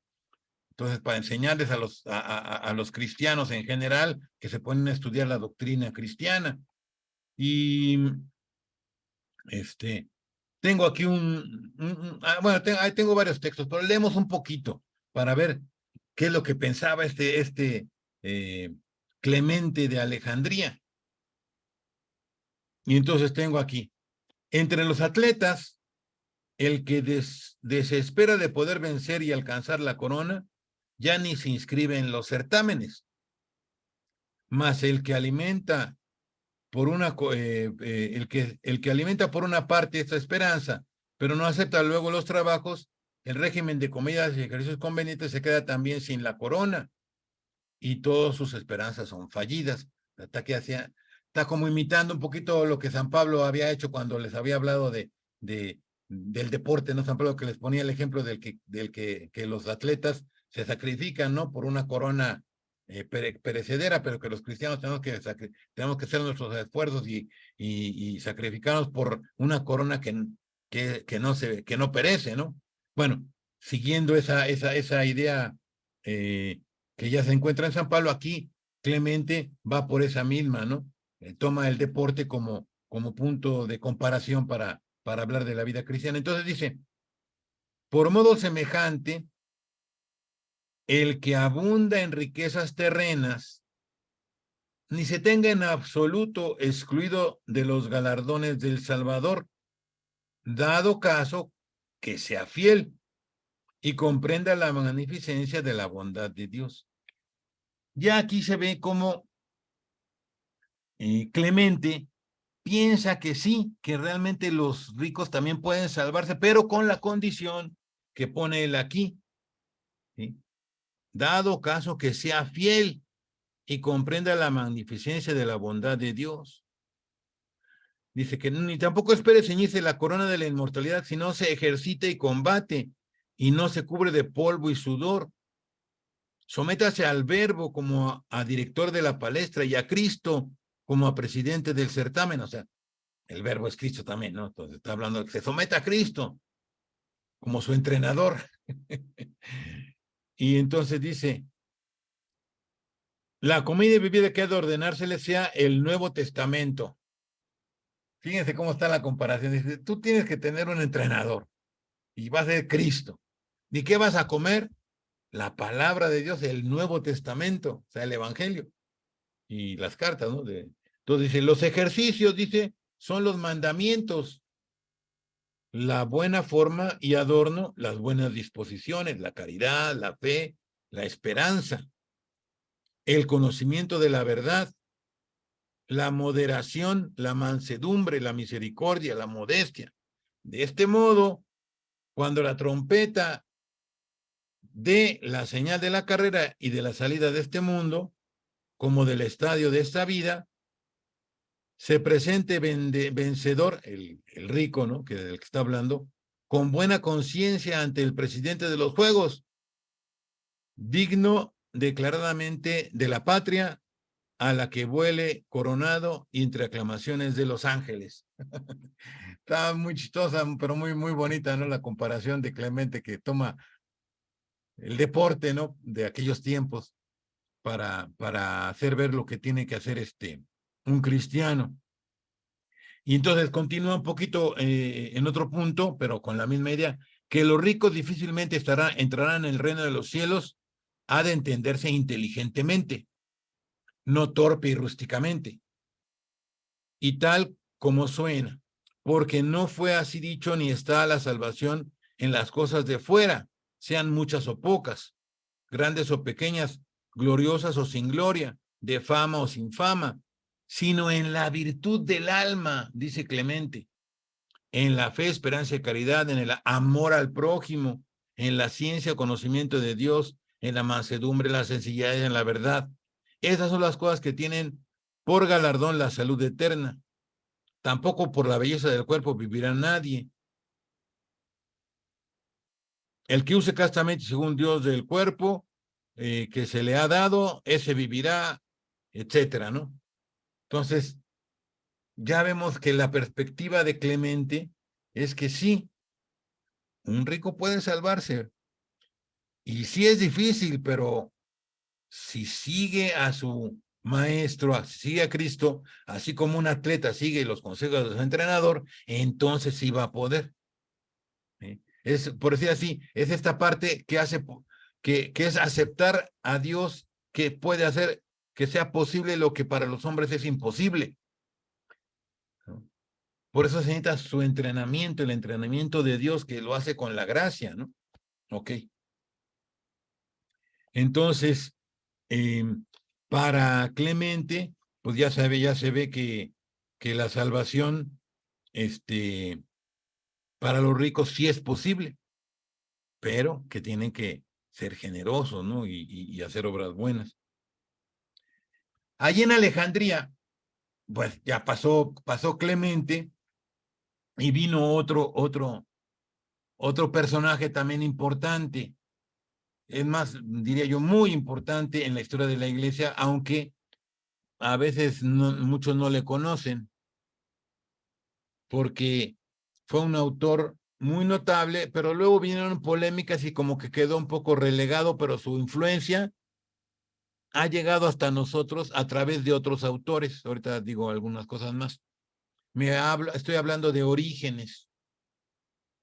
Entonces, para enseñarles a los cristianos en general que se ponen a estudiar la doctrina cristiana. Y tengo aquí bueno, ahí tengo varios textos, pero leemos un poquito para ver qué es lo que pensaba Clemente de Alejandría. Y entonces tengo aquí, entre los atletas, el que desespera de poder vencer y alcanzar la corona, ya ni se inscribe en los certámenes, mas el que alimenta por el que alimenta por una parte esta esperanza, pero no acepta luego los trabajos, el régimen de comidas y ejercicios convenientes se queda también sin la corona, y todas sus esperanzas son fallidas. Está como imitando un poquito lo que San Pablo había hecho cuando les había hablado del deporte, ¿no? San Pablo, que les ponía el ejemplo que los atletas se sacrifican, ¿no? Por una corona perecedera, pero que los cristianos tenemos que hacer nuestros esfuerzos y sacrificarnos por una corona que no perece, ¿no? Bueno, siguiendo esa idea que ya se encuentra en San Pablo, aquí Clemente va por esa misma, ¿no? Toma el deporte como punto de comparación para hablar de la vida cristiana. Entonces dice, por modo semejante, el que abunda en riquezas terrenas, ni se tenga en absoluto excluido de los galardones del Salvador, dado caso que sea fiel y comprenda la magnificencia de la bondad de Dios. Ya aquí se ve cómo Clemente piensa que sí, que realmente los ricos también pueden salvarse, pero con la condición que pone él aquí, ¿sí? Dado caso que sea fiel y comprenda la magnificencia de la bondad de Dios. Dice que ni tampoco espere ceñirse la corona de la inmortalidad, sino se ejercita y combate, y no se cubre de polvo y sudor. Sométase al Verbo como a director de la palestra y a Cristo como a presidente del certamen. O sea, el Verbo es Cristo también, ¿no? Entonces está hablando de que se someta a Cristo como su entrenador. Y entonces dice, la comida y bebida que ha de ordenársele sea el Nuevo Testamento. Fíjense cómo está la comparación. Dice, tú tienes que tener un entrenador y va a ser Cristo. ¿Y qué vas a comer? La palabra de Dios, el Nuevo Testamento, o sea, el Evangelio y las cartas, ¿no? Entonces dice, los ejercicios, dice, son los mandamientos, la buena forma y adorno, las buenas disposiciones, la caridad, la fe, la esperanza, el conocimiento de la verdad, la moderación, la mansedumbre, la misericordia, la modestia. De este modo, cuando la trompeta dé la señal de la carrera y de la salida de este mundo, como del estadio de esta vida, se presente vencedor, el rico, ¿no? Que del que está hablando, con buena conciencia ante el presidente de los juegos, digno declaradamente de la patria a la que vuele coronado y entre aclamaciones de los ángeles. Está muy chistosa, pero muy, muy bonita, ¿no? La comparación de Clemente, que toma el deporte, ¿no? De aquellos tiempos para hacer ver lo que tiene que hacer un cristiano. Y entonces continúa un poquito en otro punto, pero con la misma idea, que los ricos difícilmente entrarán en el reino de los cielos, ha de entenderse inteligentemente, no torpe y rústicamente, y tal como suena, porque no fue así dicho ni está la salvación en las cosas de fuera, sean muchas o pocas, grandes o pequeñas, gloriosas o sin gloria, de fama o sin fama, sino en la virtud del alma, dice Clemente, en la fe, esperanza y caridad, en el amor al prójimo, en la ciencia, conocimiento de Dios, en la mansedumbre, la sencillez y en la verdad. Esas son las cosas que tienen por galardón la salud eterna. Tampoco por la belleza del cuerpo vivirá nadie. El que use castamente según Dios del cuerpo que se le ha dado, ese vivirá, etcétera, ¿no? Entonces, ya vemos que la perspectiva de Clemente es que sí, un rico puede salvarse, y sí es difícil, pero si sigue a su maestro, sigue a Cristo, así como un atleta sigue los consejos de su entrenador, entonces sí va a poder. ¿Sí? Es, por decir así, es esta parte que hace, que es aceptar a Dios, que puede hacer que sea posible lo que para los hombres es imposible. ¿No? Por eso se necesita su entrenamiento, el entrenamiento de Dios que lo hace con la gracia, ¿no? Ok. Entonces, para Clemente, pues ya se ve que la salvación, para los ricos sí es posible, pero que tienen que ser generosos, ¿no? Y hacer obras buenas. Allí en Alejandría, pues ya pasó Clemente y vino otro personaje también importante, es más, diría yo, muy importante en la historia de la iglesia, aunque a veces muchos no le conocen, porque fue un autor muy notable, pero luego vinieron polémicas y como que quedó un poco relegado, pero su influencia ha llegado hasta nosotros a través de otros autores. Ahorita digo algunas cosas más. Estoy hablando de Orígenes.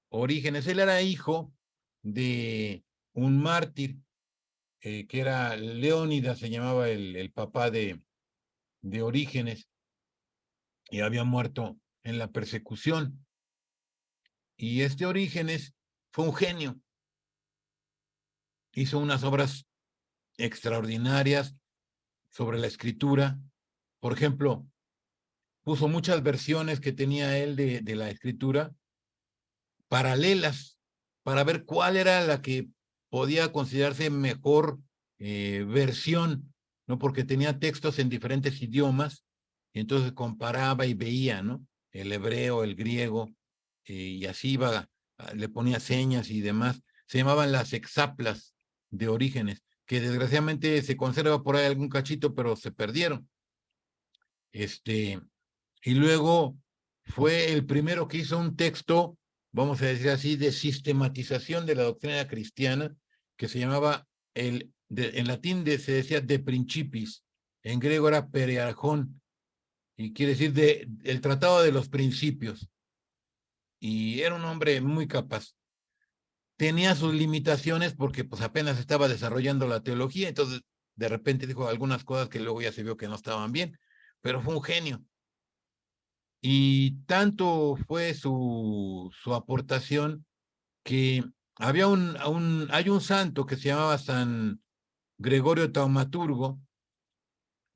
Orígenes, él era hijo de un mártir, que era Leónidas, se llamaba el papá de Orígenes, y había muerto en la persecución. Y este Orígenes fue un genio, hizo unas obras extraordinarias sobre la escritura. Por ejemplo, puso muchas versiones que tenía él de la escritura paralelas para ver cuál era la que podía considerarse mejor versión, ¿no? Porque tenía textos en diferentes idiomas, y entonces comparaba y veía, ¿no? El hebreo, el griego, y así iba, le ponía señas y demás. Se llamaban las hexaplas de Orígenes, que desgraciadamente se conserva por ahí algún cachito, pero se perdieron. Y luego fue el primero que hizo un texto, vamos a decir así, de sistematización de la doctrina cristiana, que se llamaba, en latín se decía de principis, en griego era periarchón, y quiere decir el tratado de los principios. Y era un hombre muy capaz. Tenía sus limitaciones porque pues apenas estaba desarrollando la teología, entonces de repente dijo algunas cosas que luego ya se vio que no estaban bien, pero fue un genio. Y tanto fue su aportación que hay un santo que se llamaba San Gregorio Taumaturgo,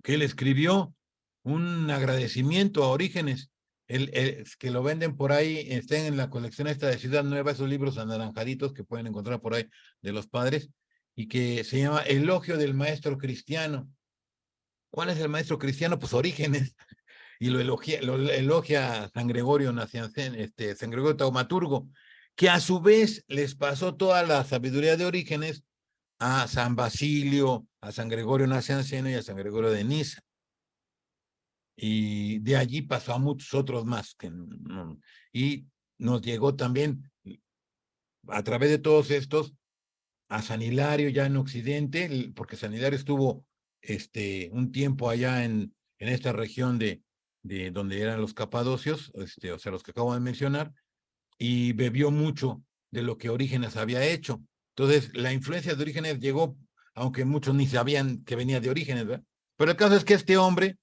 que él escribió un agradecimiento a Orígenes, que lo venden por ahí, estén en la colección esta de Ciudad Nueva, esos libros anaranjaditos que pueden encontrar por ahí de los padres, y que se llama Elogio del Maestro Cristiano. ¿Cuál es el maestro cristiano? Pues Orígenes. Y lo elogia San Gregorio San Gregorio Taumaturgo, que a su vez les pasó toda la sabiduría de Orígenes a San Basilio, a San Gregorio Nacianceno y a San Gregorio de Niza. y de allí pasó a muchos otros más. Y nos llegó también, a través de todos estos, a San Hilario ya en Occidente, porque San Hilario estuvo un tiempo allá en esta región de donde eran los capadocios, o sea, los que acabo de mencionar, y bebió mucho de lo que Orígenes había hecho. Entonces, la influencia de Orígenes llegó, aunque muchos ni sabían que venía de Orígenes, ¿verdad? Pero el caso es que este hombre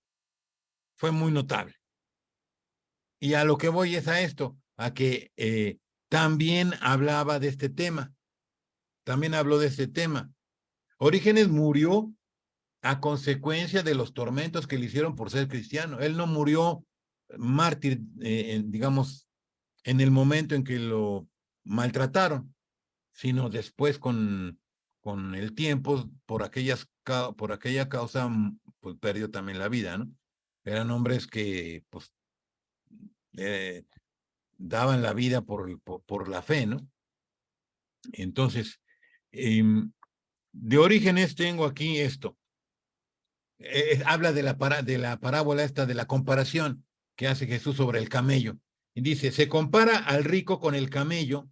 fue muy notable. Y a lo que voy es a esto, a que también hablaba de este tema, también habló de este tema. Orígenes murió a consecuencia de los tormentos que le hicieron por ser cristiano. Él no murió mártir, digamos, en el momento en que lo maltrataron, sino después con el tiempo, por aquella causa, pues perdió también la vida, ¿no? Eran hombres que, pues, eh, daban la vida por la fe, ¿no? Entonces, de Orígenes tengo aquí esto. Habla de la parábola esta, de la comparación que hace Jesús sobre el camello. Y dice, se compara al rico con el camello,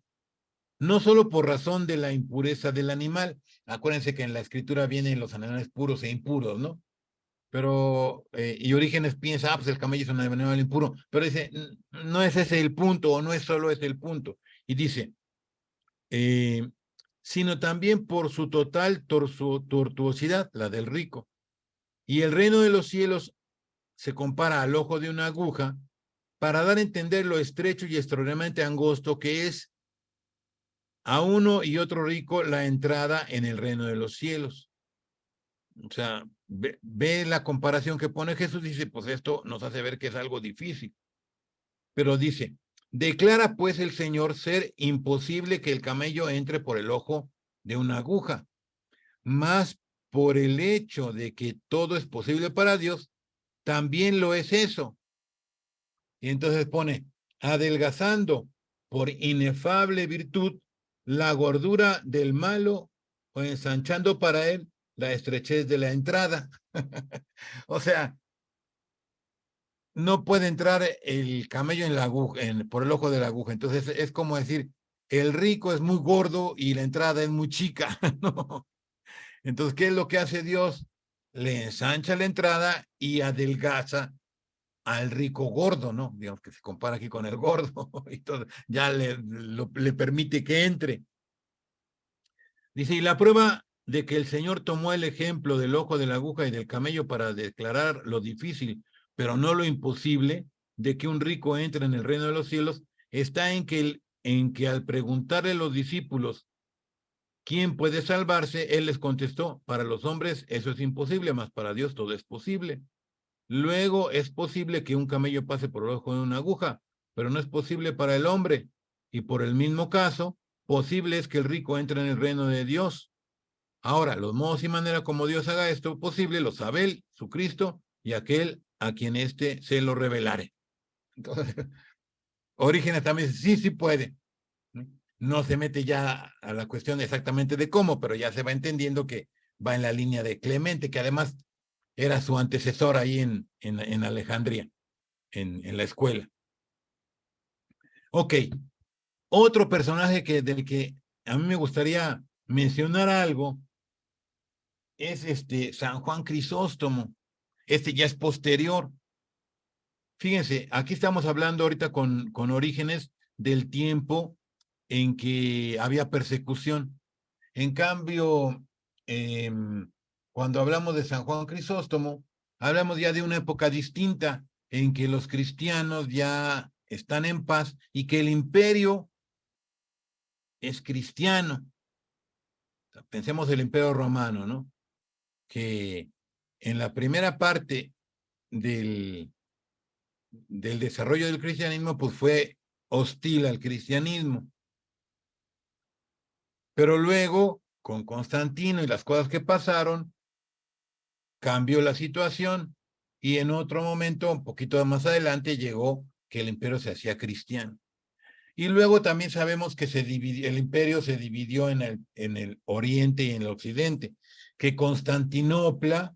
no solo por razón de la impureza del animal. Acuérdense que en la escritura vienen los animales puros e impuros, ¿no? Pero, y Orígenes piensa, pues el camello es un animal impuro, pero dice, no es ese el punto, o no es solo ese el punto. Y dice, sino también por su total tortuosidad, la del rico. Y el reino de los cielos se compara al ojo de una aguja para dar a entender lo estrecho y extraordinariamente angosto que es a uno y otro rico la entrada en el reino de los cielos. O sea, ve la comparación que pone Jesús, dice, pues esto nos hace ver que es algo difícil. Pero dice, declara pues el Señor ser imposible que el camello entre por el ojo de una aguja, más por el hecho de que todo es posible para Dios, también lo es eso. Y entonces pone, adelgazando por inefable virtud la gordura del malo o ensanchando para él la estrechez de la entrada. O sea, no puede entrar el camello en la aguja, por el ojo de la aguja. Entonces es como decir, el rico es muy gordo y la entrada es muy chica, ¿no? Entonces, ¿qué es lo que hace Dios? Le ensancha la entrada y adelgaza al rico gordo, ¿no? Digamos que se compara aquí con el gordo y todo, ya le permite que entre. Dice, y la prueba de que el Señor tomó el ejemplo del ojo de la aguja y del camello para declarar lo difícil, pero no lo imposible, de que un rico entre en el reino de los cielos, está en que al preguntarle a los discípulos quién puede salvarse, él les contestó, para los hombres eso es imposible, mas para Dios todo es posible. Luego es posible que un camello pase por el ojo de una aguja, pero no es posible para el hombre. Y por el mismo caso, posible es que el rico entre en el reino de Dios. Ahora, los modos y manera como Dios haga esto posible, lo sabe él, su Cristo, y aquel a quien éste se lo revelare. Entonces, Orígenes también dice, sí, sí puede. No se mete ya a la cuestión exactamente de cómo, pero ya se va entendiendo que va en la línea de Clemente, que además era su antecesor ahí en Alejandría, en la escuela. Ok, otro personaje del que a mí me gustaría mencionar algo es San Juan Crisóstomo. Ya es posterior. Fíjense, aquí estamos hablando ahorita con Orígenes del tiempo en que había persecución. En cambio, cuando hablamos de San Juan Crisóstomo, hablamos ya de una época distinta en que los cristianos ya están en paz y que el imperio es cristiano. Pensemos el imperio romano, ¿no? Que en la primera parte del desarrollo del cristianismo, pues fue hostil al cristianismo. Pero luego, con Constantino y las cosas que pasaron, cambió la situación y en otro momento, un poquito más adelante, llegó que el imperio se hacía cristiano. Y luego también sabemos que el imperio se dividió en el oriente y en el occidente, que Constantinopla,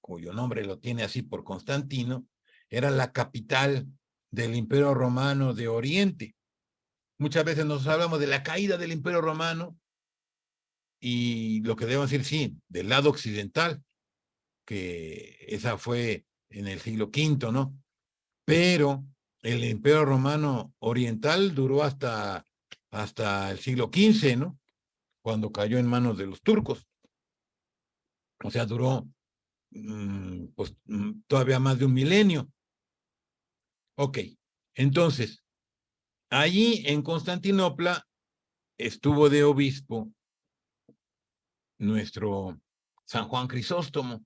cuyo nombre lo tiene así por Constantino, era la capital del Imperio Romano de Oriente. Muchas veces nos hablamos de la caída del Imperio Romano y lo que debemos decir, sí, del lado occidental, que esa fue en el siglo V, ¿no? Pero el Imperio Romano Oriental duró hasta el siglo XV, ¿no? Cuando cayó en manos de los turcos. O sea, duró pues, todavía más de un milenio. Ok, entonces, allí en Constantinopla estuvo de obispo nuestro San Juan Crisóstomo.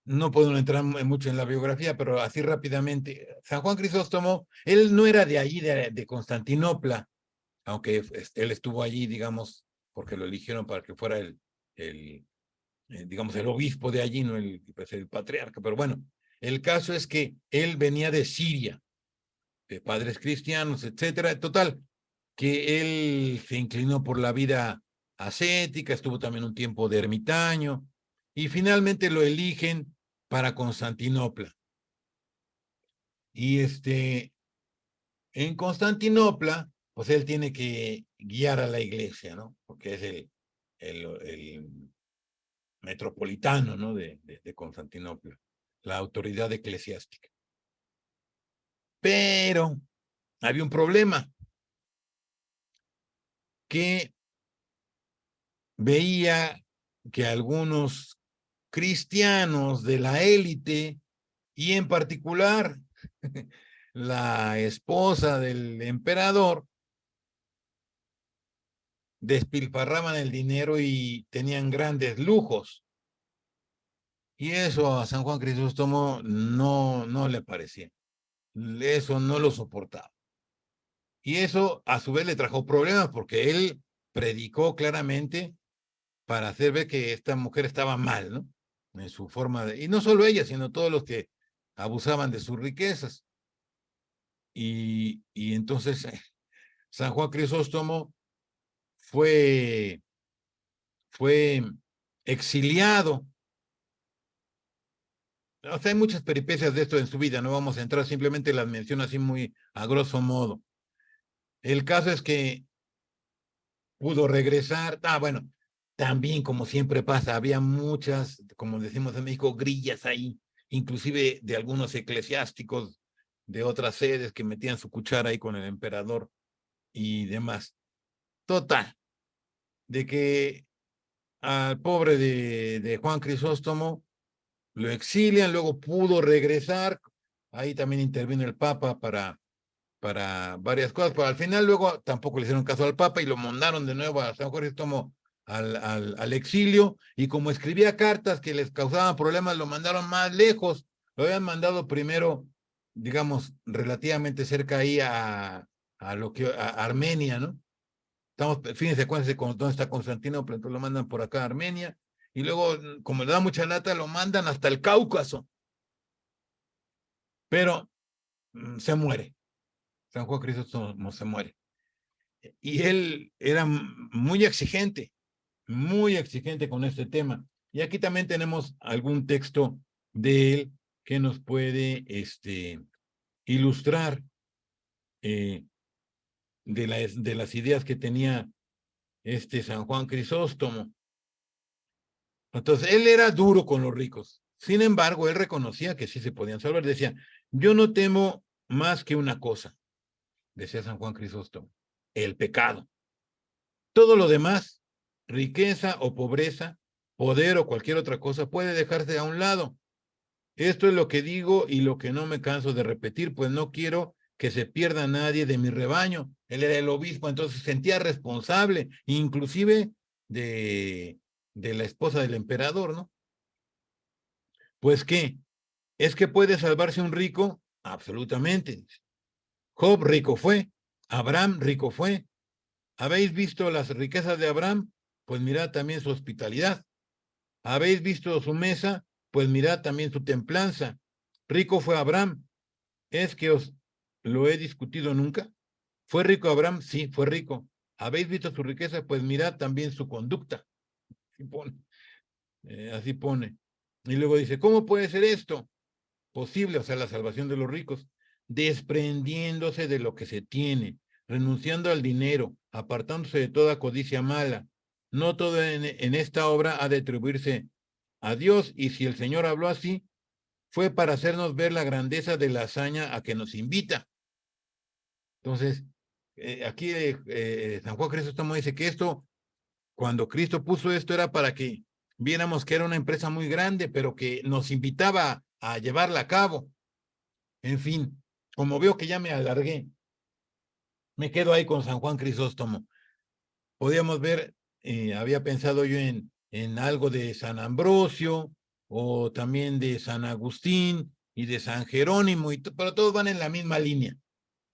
No puedo entrar mucho en la biografía, pero así rápidamente. San Juan Crisóstomo, él no era de allí, de Constantinopla, aunque él estuvo allí, digamos, porque lo eligieron para que fuera digamos, el obispo de allí, no pues, el patriarca. Pero bueno, el caso es que él venía de Siria, de padres cristianos, etcétera. Total, que él se inclinó por la vida ascética, estuvo también un tiempo de ermitaño, y finalmente lo eligen para Constantinopla. Y en Constantinopla, pues él tiene que guiar a la iglesia, ¿no? Porque es el metropolitano, ¿no? De Constantinopla, la autoridad eclesiástica. Pero había un problema, que veía que algunos cristianos de la élite, y en particular la esposa del emperador, despilfarraban el dinero y tenían grandes lujos. Y eso a San Juan Crisóstomo no le parecía. Eso no lo soportaba. Y eso a su vez le trajo problemas porque él predicó claramente para hacer ver que esta mujer estaba mal, ¿no? En su forma de... Y no solo ella, sino todos los que abusaban de sus riquezas. Y entonces San Juan Crisóstomo fue exiliado. O sea, hay muchas peripecias de esto en su vida, no vamos a entrar, simplemente las menciono así muy a grosso modo. El caso es que pudo regresar. Bueno, también como siempre pasa, había muchas, como decimos en México, grillas ahí, inclusive de algunos eclesiásticos de otras sedes que metían su cuchara ahí con el emperador y demás. Total, de que al pobre de Juan Crisóstomo lo exilian, luego pudo regresar, ahí también intervino el Papa para varias cosas, pero al final luego tampoco le hicieron caso al Papa y lo mandaron de nuevo a San Juan Crisóstomo al exilio, y como escribía cartas que les causaban problemas, lo mandaron más lejos. Lo habían mandado primero, digamos, relativamente cerca ahí a Armenia, ¿no? Fíjense dónde está Constantinopla, entonces lo mandan por acá a Armenia, y luego, como le da mucha lata, lo mandan hasta el Cáucaso. Pero se muere. San Juan Crisóstomo se muere. Y él era muy exigente con este tema. Y aquí también tenemos algún texto de él que nos puede ilustrar de las ideas que tenía San Juan Crisóstomo. Entonces, él era duro con los ricos. Sin embargo, él reconocía que sí se podían salvar. Decía, yo no temo más que una cosa, decía San Juan Crisóstomo, el pecado. Todo lo demás, riqueza o pobreza, poder o cualquier otra cosa, puede dejarse a un lado. Esto es lo que digo y lo que no me canso de repetir, pues no quiero que se pierda nadie de mi rebaño. Él era el obispo, entonces se sentía responsable, inclusive de la esposa del emperador, ¿no? Pues, ¿qué? ¿Es que puede salvarse un rico? Absolutamente. Job rico fue, Abraham rico fue. ¿Habéis visto las riquezas de Abraham? Pues mirad también su hospitalidad. ¿Habéis visto su mesa? Pues mirad también su templanza. Rico fue Abraham. ¿Es que os lo he discutido nunca? ¿Fue rico Abraham? Sí, fue rico. ¿Habéis visto su riqueza? Pues mirad también su conducta. Así pone. Así pone. Y luego dice, ¿cómo puede ser esto posible? O sea, la salvación de los ricos, desprendiéndose de lo que se tiene, renunciando al dinero, apartándose de toda codicia mala. No todo en esta obra ha de atribuirse a Dios, y si el Señor habló así, fue para hacernos ver la grandeza de la hazaña a que nos invita. Entonces, aquí San Juan Crisóstomo dice que esto, cuando Cristo puso esto, era para que viéramos que era una empresa muy grande, pero que nos invitaba a llevarla a cabo. En fin, como veo que ya me alargué, me quedo ahí con San Juan Crisóstomo. Podíamos ver, había pensado yo en algo de San Ambrosio, o también de San Agustín y de San Jerónimo, pero todos van en la misma línea,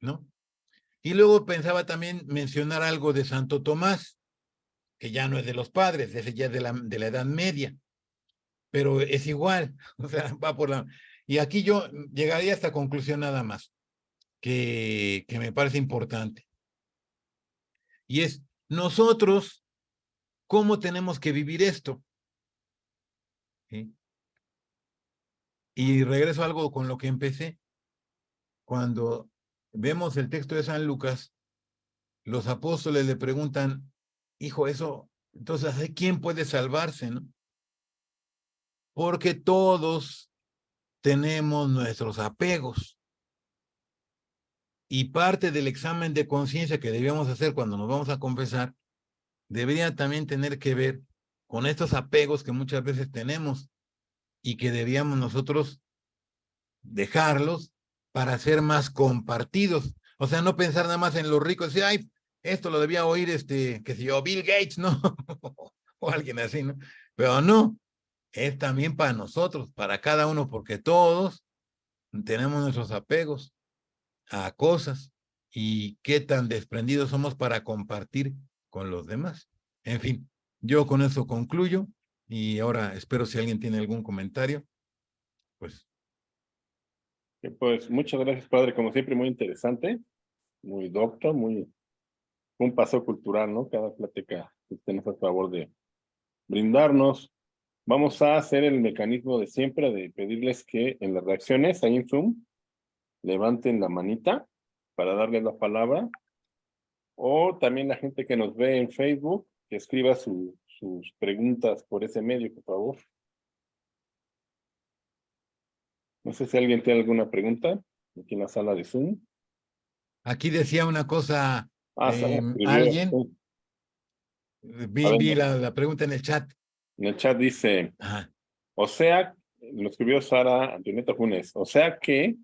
¿no? Y luego pensaba también mencionar algo de Santo Tomás, que ya no es de los padres, ese ya es de la Edad Media, pero es igual, o sea, va por la... Y aquí yo llegaría a esta conclusión nada más, que me parece importante, y es, nosotros, ¿cómo tenemos que vivir esto? ¿Sí? Y regreso a algo con lo que empecé. Cuando vemos el texto de San Lucas, los apóstoles le preguntan, hijo, eso, entonces, ¿quién puede salvarse, no? Porque todos tenemos nuestros apegos. Y parte del examen de conciencia que debíamos hacer cuando nos vamos a confesar, debería también tener que ver con estos apegos que muchas veces tenemos y que debíamos nosotros dejarlos para ser más compartidos. O sea, no pensar nada más en los ricos, decir, ay, esto lo debía oír, que si yo, Bill Gates, ¿no? O alguien así, ¿no? Pero no, es también para nosotros, para cada uno, porque todos tenemos nuestros apegos a cosas y qué tan desprendidos somos para compartir con los demás. En fin, yo con eso concluyo y ahora espero si alguien tiene algún comentario, pues. Pues muchas gracias, padre, como siempre, muy interesante, muy docto, muy un paseo cultural, ¿no? Cada plática que tenés a favor de brindarnos. Vamos a hacer el mecanismo de siempre de pedirles que en las reacciones ahí en Zoom levanten la manita para darles la palabra, o también la gente que nos ve en Facebook, que escriba sus preguntas por ese medio, por favor. No sé si alguien tiene alguna pregunta aquí en la sala de Zoom. Aquí decía una cosa Sara escribió. alguien, A ver, vi la pregunta en el chat. en el chat dice, Ajá. o sea, lo escribió Sara Antonieta Funes, o sea que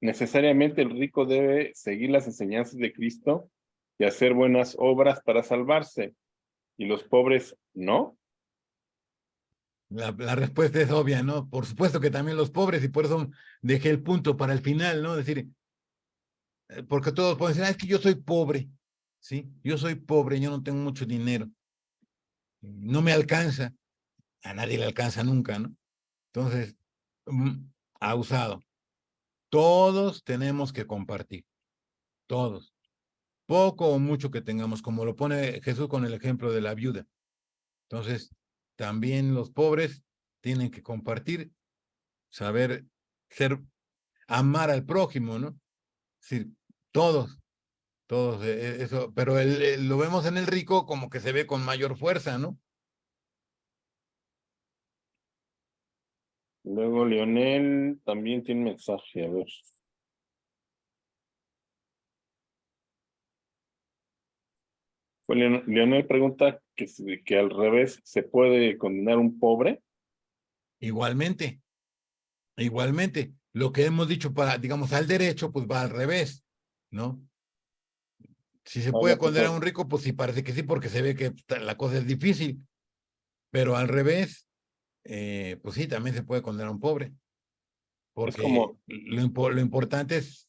necesariamente el rico debe seguir las enseñanzas de Cristo y hacer buenas obras para salvarse, y los pobres no. La respuesta es obvia, ¿no? Por supuesto que también los pobres, y por eso dejé el punto para el final, ¿no? Decir, porque todos pueden decir, es que yo soy pobre, ¿sí? Yo soy pobre, yo no tengo mucho dinero, no me alcanza, a nadie le alcanza nunca, ¿no? Entonces, ha usado. Todos tenemos que compartir, todos, poco o mucho que tengamos, como lo pone Jesús con el ejemplo de la viuda. Entonces, también los pobres tienen que compartir, saber amar al prójimo, ¿no? Es decir, todos, eso, pero lo vemos en el rico como que se ve con mayor fuerza, ¿no? Luego Leonel también tiene un mensaje, a ver. Pues Leonel pregunta que al revés, ¿se puede condenar un pobre? Igualmente, igualmente, lo que hemos dicho para, digamos, al derecho, pues va al revés, ¿no? Si se puede condenar a un rico, pues sí, parece que sí, porque se ve que la cosa es difícil, pero al revés, pues sí, también se puede condenar a un pobre, Es porque como, lo importante es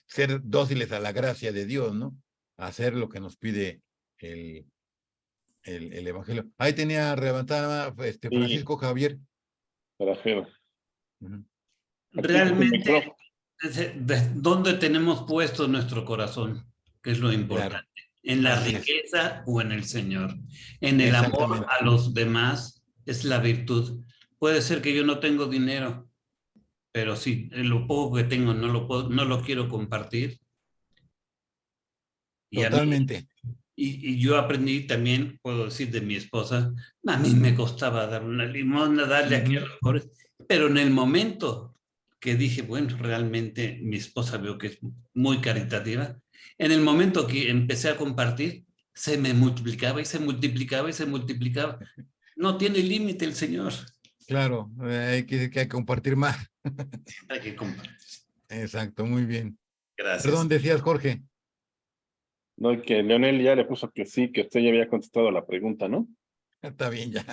ser dóciles a la gracia de Dios, ¿no? Hacer lo que nos pide el Evangelio. Ahí tenía levantada sí, Francisco Javier. para Jero. Realmente, ¿dónde tenemos puesto nuestro corazón? Que es lo Claro, importante. ¿En la así es, riqueza o en el Señor? ¿En el amor exactamente. a los demás es la virtud. Puede ser que yo no tengo dinero, pero si lo poco que tengo no lo quiero compartir. Y a mí, Totalmente. y yo aprendí también, puedo decir de mi esposa, a mí me costaba dar una limosna, darle aquí a los pobres, pero en el momento que dije, bueno, realmente mi esposa veo que es muy caritativa, en el momento que empecé a compartir, se me multiplicaba y se multiplicaba y se multiplicaba. No tiene límite el Señor. Claro, hay que compartir más. Hay que compartir. Exacto, muy bien. Gracias. Perdón, decías, Jorge. No, y que Leonel ya le puso que sí, que usted ya había contestado la pregunta, ¿no? Está bien, ya.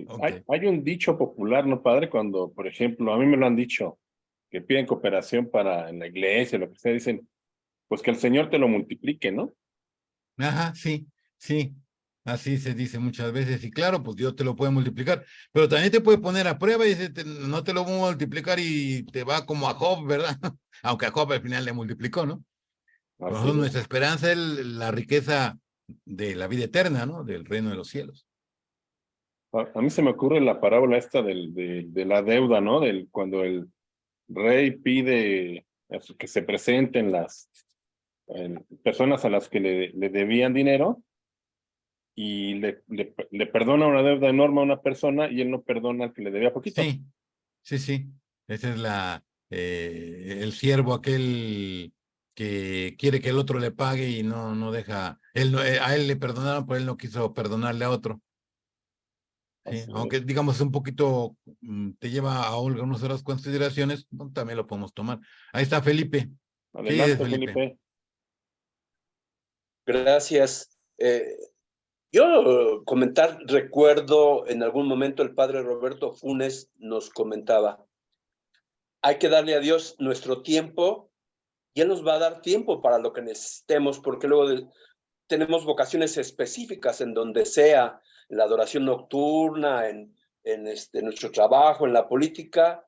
Ok. Hay un dicho popular, ¿no, padre? Cuando, por ejemplo, a mí me lo han dicho, que piden cooperación para en la iglesia, lo que sea, dicen, pues que el Señor te lo multiplique, ¿no? Ajá, sí, sí. Así se dice muchas veces. Y claro, pues Dios te lo puede multiplicar. Pero también te puede poner a prueba y dice, no te lo voy a multiplicar y te va como a Job, ¿verdad? Aunque a Job al final le multiplicó, ¿no? Por Así eso es. nuestra esperanza es la riqueza de la vida eterna, ¿no? Del reino de los cielos. A mí se me ocurre la parábola esta de la deuda, ¿no? Cuando el rey pide que se presenten las personas a las que le debían dinero y le perdona una deuda enorme a una persona y él no perdona al que le debía poquito. Sí, sí, sí. Esa es el siervo aquel que quiere que el otro le pague y no deja, él no, a él le perdonaron, pero él no quiso perdonarle a otro. Sí, Así aunque es. digamos un poquito te lleva a algunas otras consideraciones, ¿no? También lo podemos tomar. Ahí está Felipe. ¿Qué dices, Adelante, Felipe? Felipe. Gracias. Yo comentar, recuerdo en algún momento el padre Roberto Funes nos comentaba, hay que darle a Dios nuestro tiempo y Él nos va a dar tiempo para lo que necesitemos, porque luego tenemos vocaciones específicas en donde sea, en la adoración nocturna, en nuestro trabajo, en la política,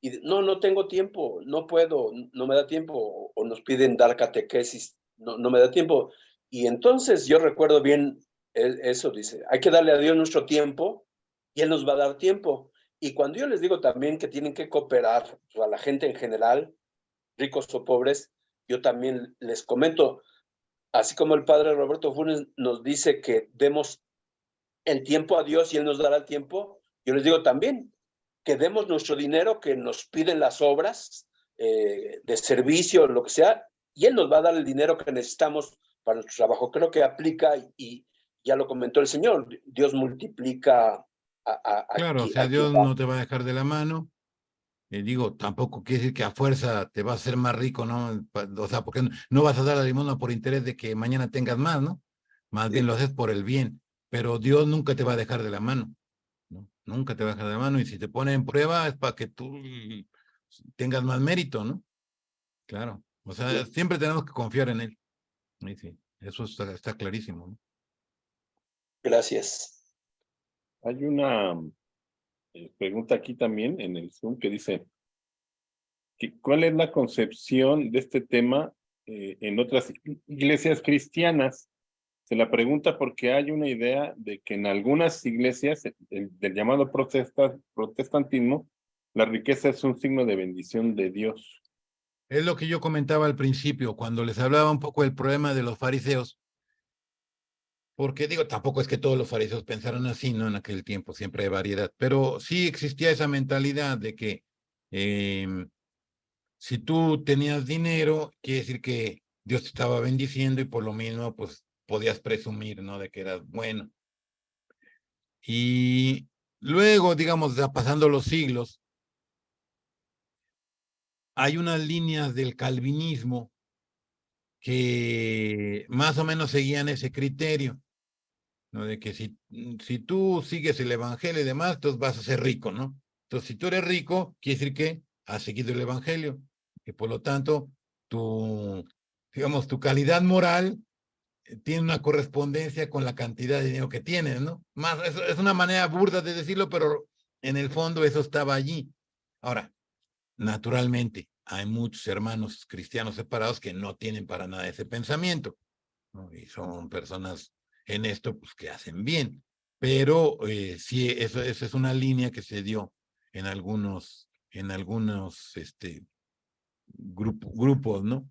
y no tengo tiempo, no puedo, no me da tiempo, o nos piden dar catequesis, no me da tiempo. Y entonces yo recuerdo bien eso, dice, hay que darle a Dios nuestro tiempo y Él nos va a dar tiempo. Y cuando yo les digo también que tienen que cooperar a la gente en general, ricos o pobres, yo también les comento, así como el padre Roberto Funes nos dice que demos el tiempo a Dios y Él nos dará el tiempo, yo les digo también que demos nuestro dinero que nos piden las obras de servicio, lo que sea, y Él nos va a dar el dinero que necesitamos para nuestro trabajo. Creo que aplica y ya lo comentó el Señor, Dios multiplica Claro, o sea, Dios no te va a dejar de la mano. Digo, tampoco quiere decir que a fuerza te vas a hacer más rico, ¿no? O sea, porque no vas a dar la limosna por interés de que mañana tengas más, ¿no? Más bien lo haces por el bien, pero Dios nunca te va a dejar de la mano, ¿no? Nunca te va a dejar de la mano y si te pone en prueba es para que tú tengas más mérito, ¿no? Claro, o sea, siempre tenemos que confiar en Él. Sí, eso está clarísimo, ¿no? Gracias. Hay una pregunta aquí también en el Zoom que dice, ¿cuál es la concepción de este tema en otras iglesias cristianas? Se la pregunta porque hay una idea de que en algunas iglesias del llamado protestantismo, la riqueza es un signo de bendición de Dios. Es lo que yo comentaba al principio, cuando les hablaba un poco del problema de los fariseos, porque digo, tampoco es que todos los fariseos pensaran así, ¿no? En aquel tiempo siempre hay variedad, pero sí existía esa mentalidad de que si tú tenías dinero, quiere decir que Dios te estaba bendiciendo y por lo mismo, pues podías presumir, ¿no? De que eras bueno. Y luego, digamos, ya pasando los siglos, hay unas líneas del calvinismo que más o menos seguían ese criterio, ¿no? De que si tú sigues el evangelio y demás, entonces vas a ser rico, ¿no? Entonces, si tú eres rico, quiere decir que has seguido el evangelio, que por lo tanto, digamos, tu calidad moral tiene una correspondencia con la cantidad de dinero que tienes, ¿no? Más, es una manera burda de decirlo, pero en el fondo eso estaba allí. Ahora, naturalmente, hay muchos hermanos cristianos separados que no tienen para nada ese pensamiento, ¿no? Y son personas en esto, pues, que hacen bien. pero sí, eso es una línea que se dio en algunos grupos, ¿no?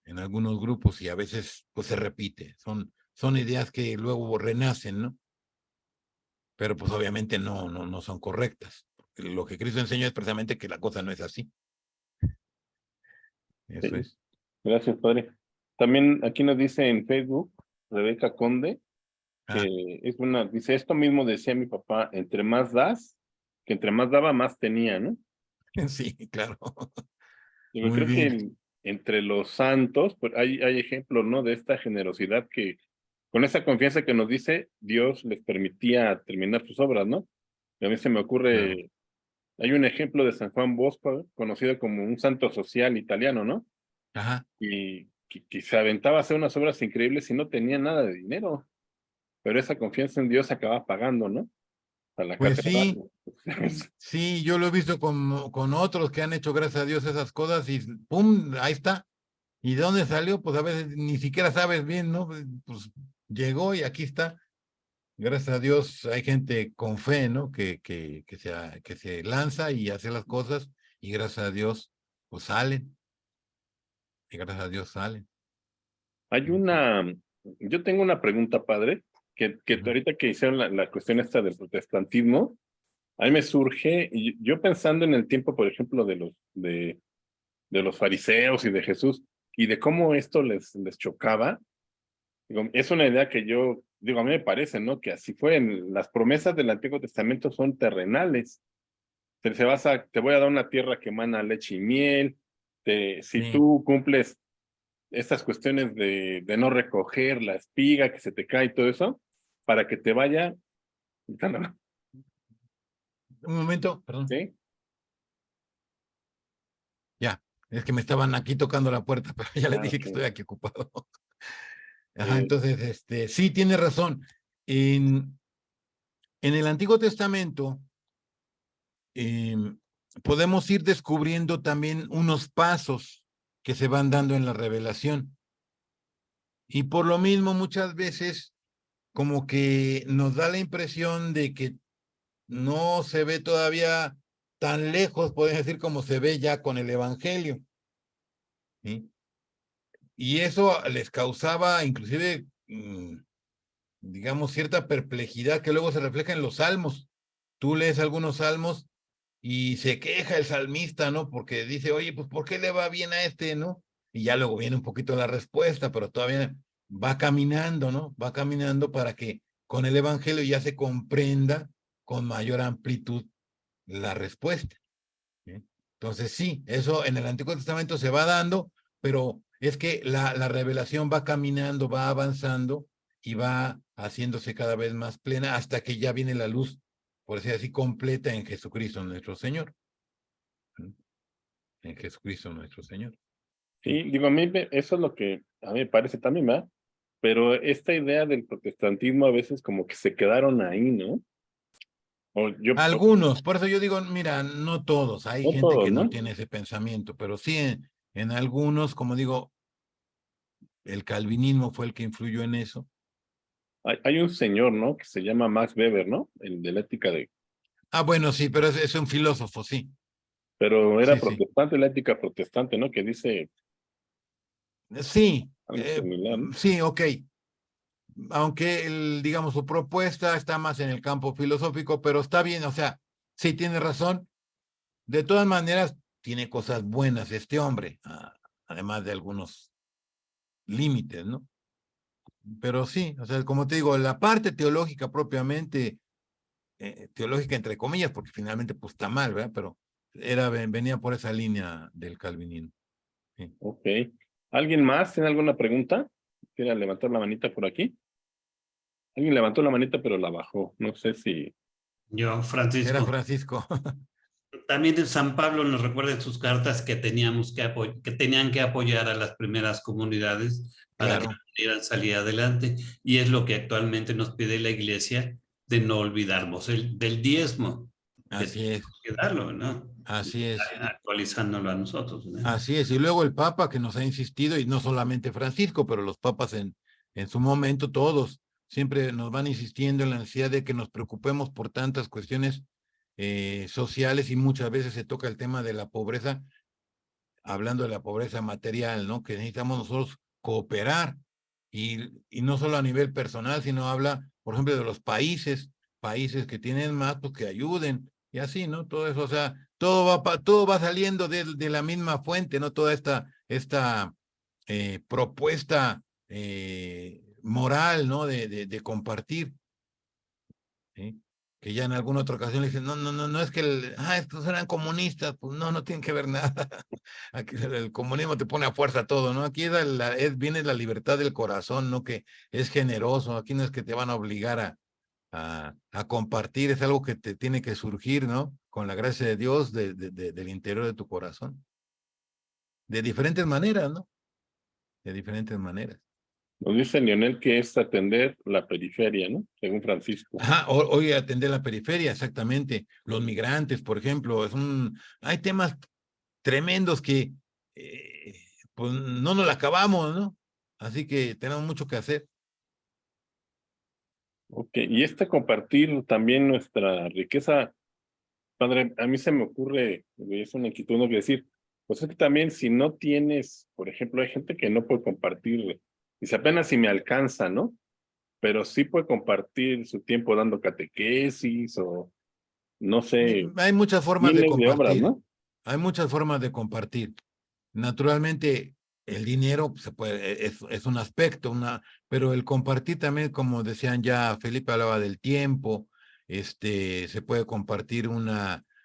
En algunos grupos y a veces pues se repite. Son ideas que luego renacen, ¿no? Pero pues obviamente no son correctas. Lo que Cristo enseñó es precisamente que la cosa no es así. Eso Sí. es. Gracias, padre. También aquí nos dice en Facebook, Rebeca Conde, Ah, que dice, esto mismo decía mi papá, entre más das, que entre más daba, más tenía, ¿no? sí, claro. Digo, Muy creo que bien. entre los santos, pues hay ejemplos, ¿no? De esta generosidad que, con esa confianza que nos dice, Dios les permitía terminar sus obras, ¿no? Y a mí se me Claro. ocurre, hay un ejemplo de San Juan Bosco, conocido como un santo social italiano, ¿no? Ajá. Y que se aventaba a hacer unas obras increíbles y no tenía nada de dinero, pero esa confianza en Dios acaba pagando, ¿no? A la Pues catedral. sí, sí, yo lo he visto con otros que han hecho, gracias a Dios, esas cosas y ¡pum! Ahí está. ¿Y de dónde salió? Pues a veces ni siquiera sabes bien, ¿no? Pues llegó y aquí está. Gracias a Dios hay gente con fe, ¿no? Que se lanza y hace las cosas y gracias a Dios pues salen. Y gracias a Dios salen. Hay Entonces, yo tengo una pregunta, padre, que ajá. ahorita que hicieron la cuestión esta del protestantismo, a mí me surge, y yo pensando en el tiempo, por ejemplo, de los fariseos y de Jesús, y de cómo esto les chocaba, digo, es una idea que yo, digo, a mí me parece, ¿no? Que así fue, las promesas del Antiguo Testamento son terrenales. Te voy a dar una tierra que emana leche y miel, si Sí. tú cumples estas cuestiones de no recoger la espiga que se te cae y todo eso, para que te vaya, Un momento, perdón. ¿sí? Ya, es que me estaban aquí tocando la puerta, pero ya les Ah, dije que ok. estoy aquí ocupado. Ajá, Eh, entonces, sí, tiene razón. En el Antiguo Testamento podemos ir descubriendo también unos pasos que se van dando en la revelación. Y por lo mismo, muchas veces, como que nos da la impresión de que no se ve todavía tan lejos, pueden decir, como se ve ya con el Evangelio. ¿Sí? Y eso les causaba inclusive, digamos, cierta perplejidad que luego se refleja en los salmos. Tú lees algunos salmos y se queja el salmista, ¿no? Porque dice, oye, pues ¿por qué le va bien a este, no? Y ya luego viene un poquito la respuesta, pero todavía va caminando, ¿no? Va caminando para que con el Evangelio ya se comprenda con mayor amplitud la respuesta. ¿Sí? Entonces, sí, eso en el Antiguo Testamento se va dando, pero es que la revelación va caminando, va avanzando y va haciéndose cada vez más plena hasta que ya viene la luz, por decir así, completa en Jesucristo nuestro Señor. ¿Sí? En Jesucristo nuestro Señor. ¿Sí? sí, digo, eso es lo que a mí me parece también, ¿verdad? Pero esta idea del protestantismo a veces como que se quedaron ahí, ¿no? Algunos, por eso yo digo, mira, no todos, hay No gente todos, que no ¿no? tiene ese pensamiento, pero sí en algunos, como digo, el calvinismo fue el que influyó en eso. Hay un señor, ¿no? Que se llama Max Weber, ¿no? El de la ética Ah, bueno, sí, pero es un filósofo, sí. pero era Sí, sí. protestante, la ética protestante, ¿no? Que dice Sí, algo similar, ¿no? sí, ok. Aunque, digamos, su propuesta está más en el campo filosófico, pero está bien, o sea, sí tiene razón. De todas maneras, tiene cosas buenas este hombre, además de algunos límites, ¿no? Pero sí, o sea, como te digo, la parte teológica propiamente, teológica entre comillas, porque finalmente pues está mal, ¿verdad? Pero venía por esa línea del calvinismo. Sí. Ok. ¿Alguien más tiene alguna pregunta? ¿Quiere levantar la manita por aquí? Alguien levantó la manita, pero la bajó. No sé si. Yo, Era Francisco, Francisco. también en San Pablo nos recuerda en sus cartas que que tenían que apoyar a las primeras comunidades para que Claro, pudieran salir adelante. Y es lo que actualmente nos pide la Iglesia, de no olvidarnos del diezmo, que así tenemos es, que darlo, ¿no? así es. Actualizándolo a nosotros, ¿no? Así es, y luego el Papa que nos ha insistido, y no solamente Francisco, pero los papas en su momento, todos siempre nos van insistiendo en la necesidad de que nos preocupemos por tantas cuestiones sociales, y muchas veces se toca el tema de la pobreza, hablando de la pobreza material, ¿no? Que necesitamos nosotros cooperar, y no solo a nivel personal, sino habla, por ejemplo, de los países que tienen más, pues que ayuden, y así, ¿no? Todo eso, o sea, todo va saliendo de la misma fuente, ¿no? Toda esta propuesta moral, ¿no? De compartir, ¿sí? Que ya en alguna otra ocasión le dicen, no es que estos eran comunistas, pues no tienen que ver nada. Aquí el comunismo te pone a fuerza todo, ¿no? Aquí viene la libertad del corazón, ¿no? Que es generoso, aquí no es que te van a obligar a compartir, es algo que te tiene que surgir, ¿no? Con la gracia de Dios del interior de tu corazón. De diferentes maneras, ¿no? De diferentes maneras. Nos dice Lionel que es atender la periferia, ¿no? Según Francisco. Ajá, hoy atender la periferia, exactamente. Los migrantes, por ejemplo, hay temas tremendos que pues no nos la acabamos, ¿no? Así que tenemos mucho que hacer. Ok, y compartir también nuestra riqueza, padre, a mí se me ocurre, es una inquietud, no quiero decir, pues es que también si no tienes, por ejemplo, hay gente que no puede compartir, dice apenas si me alcanza, ¿no? Pero sí puede compartir su tiempo dando catequesis o no sé, Hay muchas formas de miles de obras, compartir. ¿no? Hay muchas formas de compartir. Naturalmente, el dinero es un aspecto, pero el compartir también, como decían ya, Felipe hablaba del tiempo, se puede compartir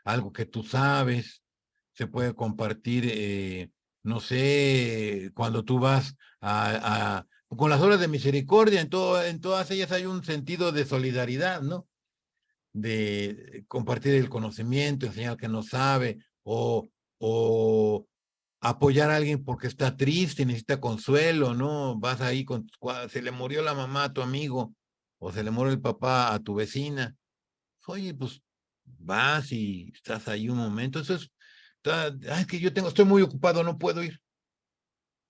algo que tú sabes, se puede compartir, no sé, cuando tú vas con las obras de misericordia, en todas ellas hay un sentido de solidaridad, ¿no? De compartir el conocimiento, enseñar que no sabe, o apoyar a alguien porque está triste, necesita consuelo, ¿no? Vas ahí se le murió la mamá a tu amigo, o se le murió el papá a tu vecina. Oye, pues vas y estás ahí un momento. Eso es que estoy muy ocupado, no puedo ir.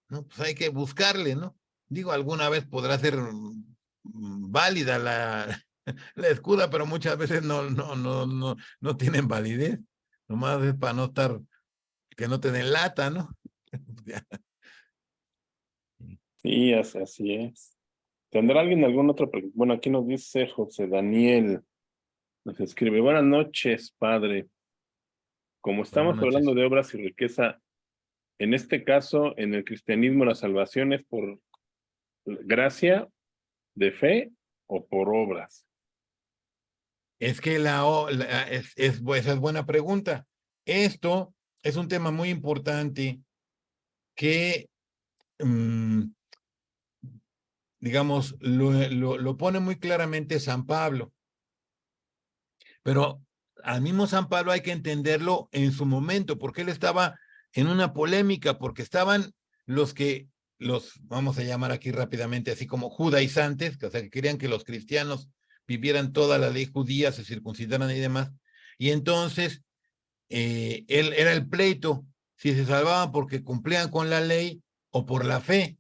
No, pues hay que buscarle, ¿no? Digo, alguna vez podrá ser válida la excusa, pero muchas veces no tienen validez. Nomás es para no estar, que no te den lata, ¿no? Sí, así es. ¿Tendrá alguien algún otro? Bueno, aquí nos dice José Daniel, nos escribe, buenas noches, padre. Como Buenas estamos noches. hablando de obras y riqueza, en este caso, en el cristianismo, la salvación es por gracia de fe o por obras. Es que esa es buena pregunta. Esto es un tema muy importante que, digamos, lo pone muy claramente San Pablo. Pero al mismo San Pablo hay que entenderlo en su momento, porque él estaba en una polémica, porque estaban vamos a llamar aquí rápidamente, así como judaizantes, o sea, que querían que los cristianos vivieran toda la ley judía, se circuncidaran y demás. Y entonces, él era el pleito, si se salvaban porque cumplían con la ley o por la fe,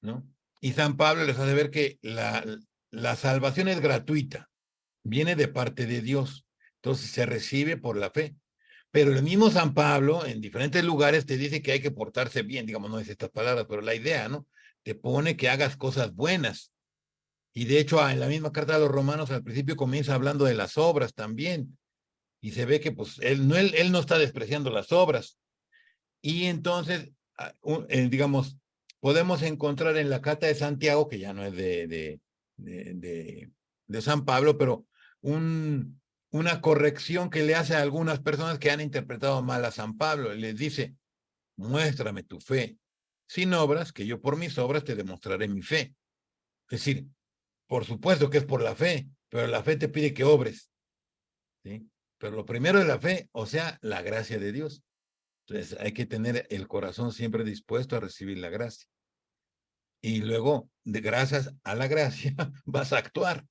¿no? Y San Pablo les hace ver que la salvación es gratuita, viene de parte de Dios, entonces se recibe por la fe. Pero el mismo San Pablo, en diferentes lugares, te dice que hay que portarse bien, digamos, no es estas palabras, pero la idea, ¿no? Te pone que hagas cosas buenas. Y de hecho, en la misma carta de los Romanos, al principio comienza hablando de las obras también. Y se ve que, pues, él no está despreciando las obras. Y entonces, digamos, podemos encontrar en la carta de Santiago, que ya no es de San Pablo, pero una corrección que le hace a algunas personas que han interpretado mal a San Pablo. Les dice, muéstrame tu fe sin obras, que yo por mis obras te demostraré mi fe. Es decir, por supuesto que es por la fe, pero la fe te pide que obres, ¿sí? Pero lo primero es la fe, o sea, la gracia de Dios. Entonces hay que tener el corazón siempre dispuesto a recibir la gracia. Y luego, gracias a la gracia, vas a actuar,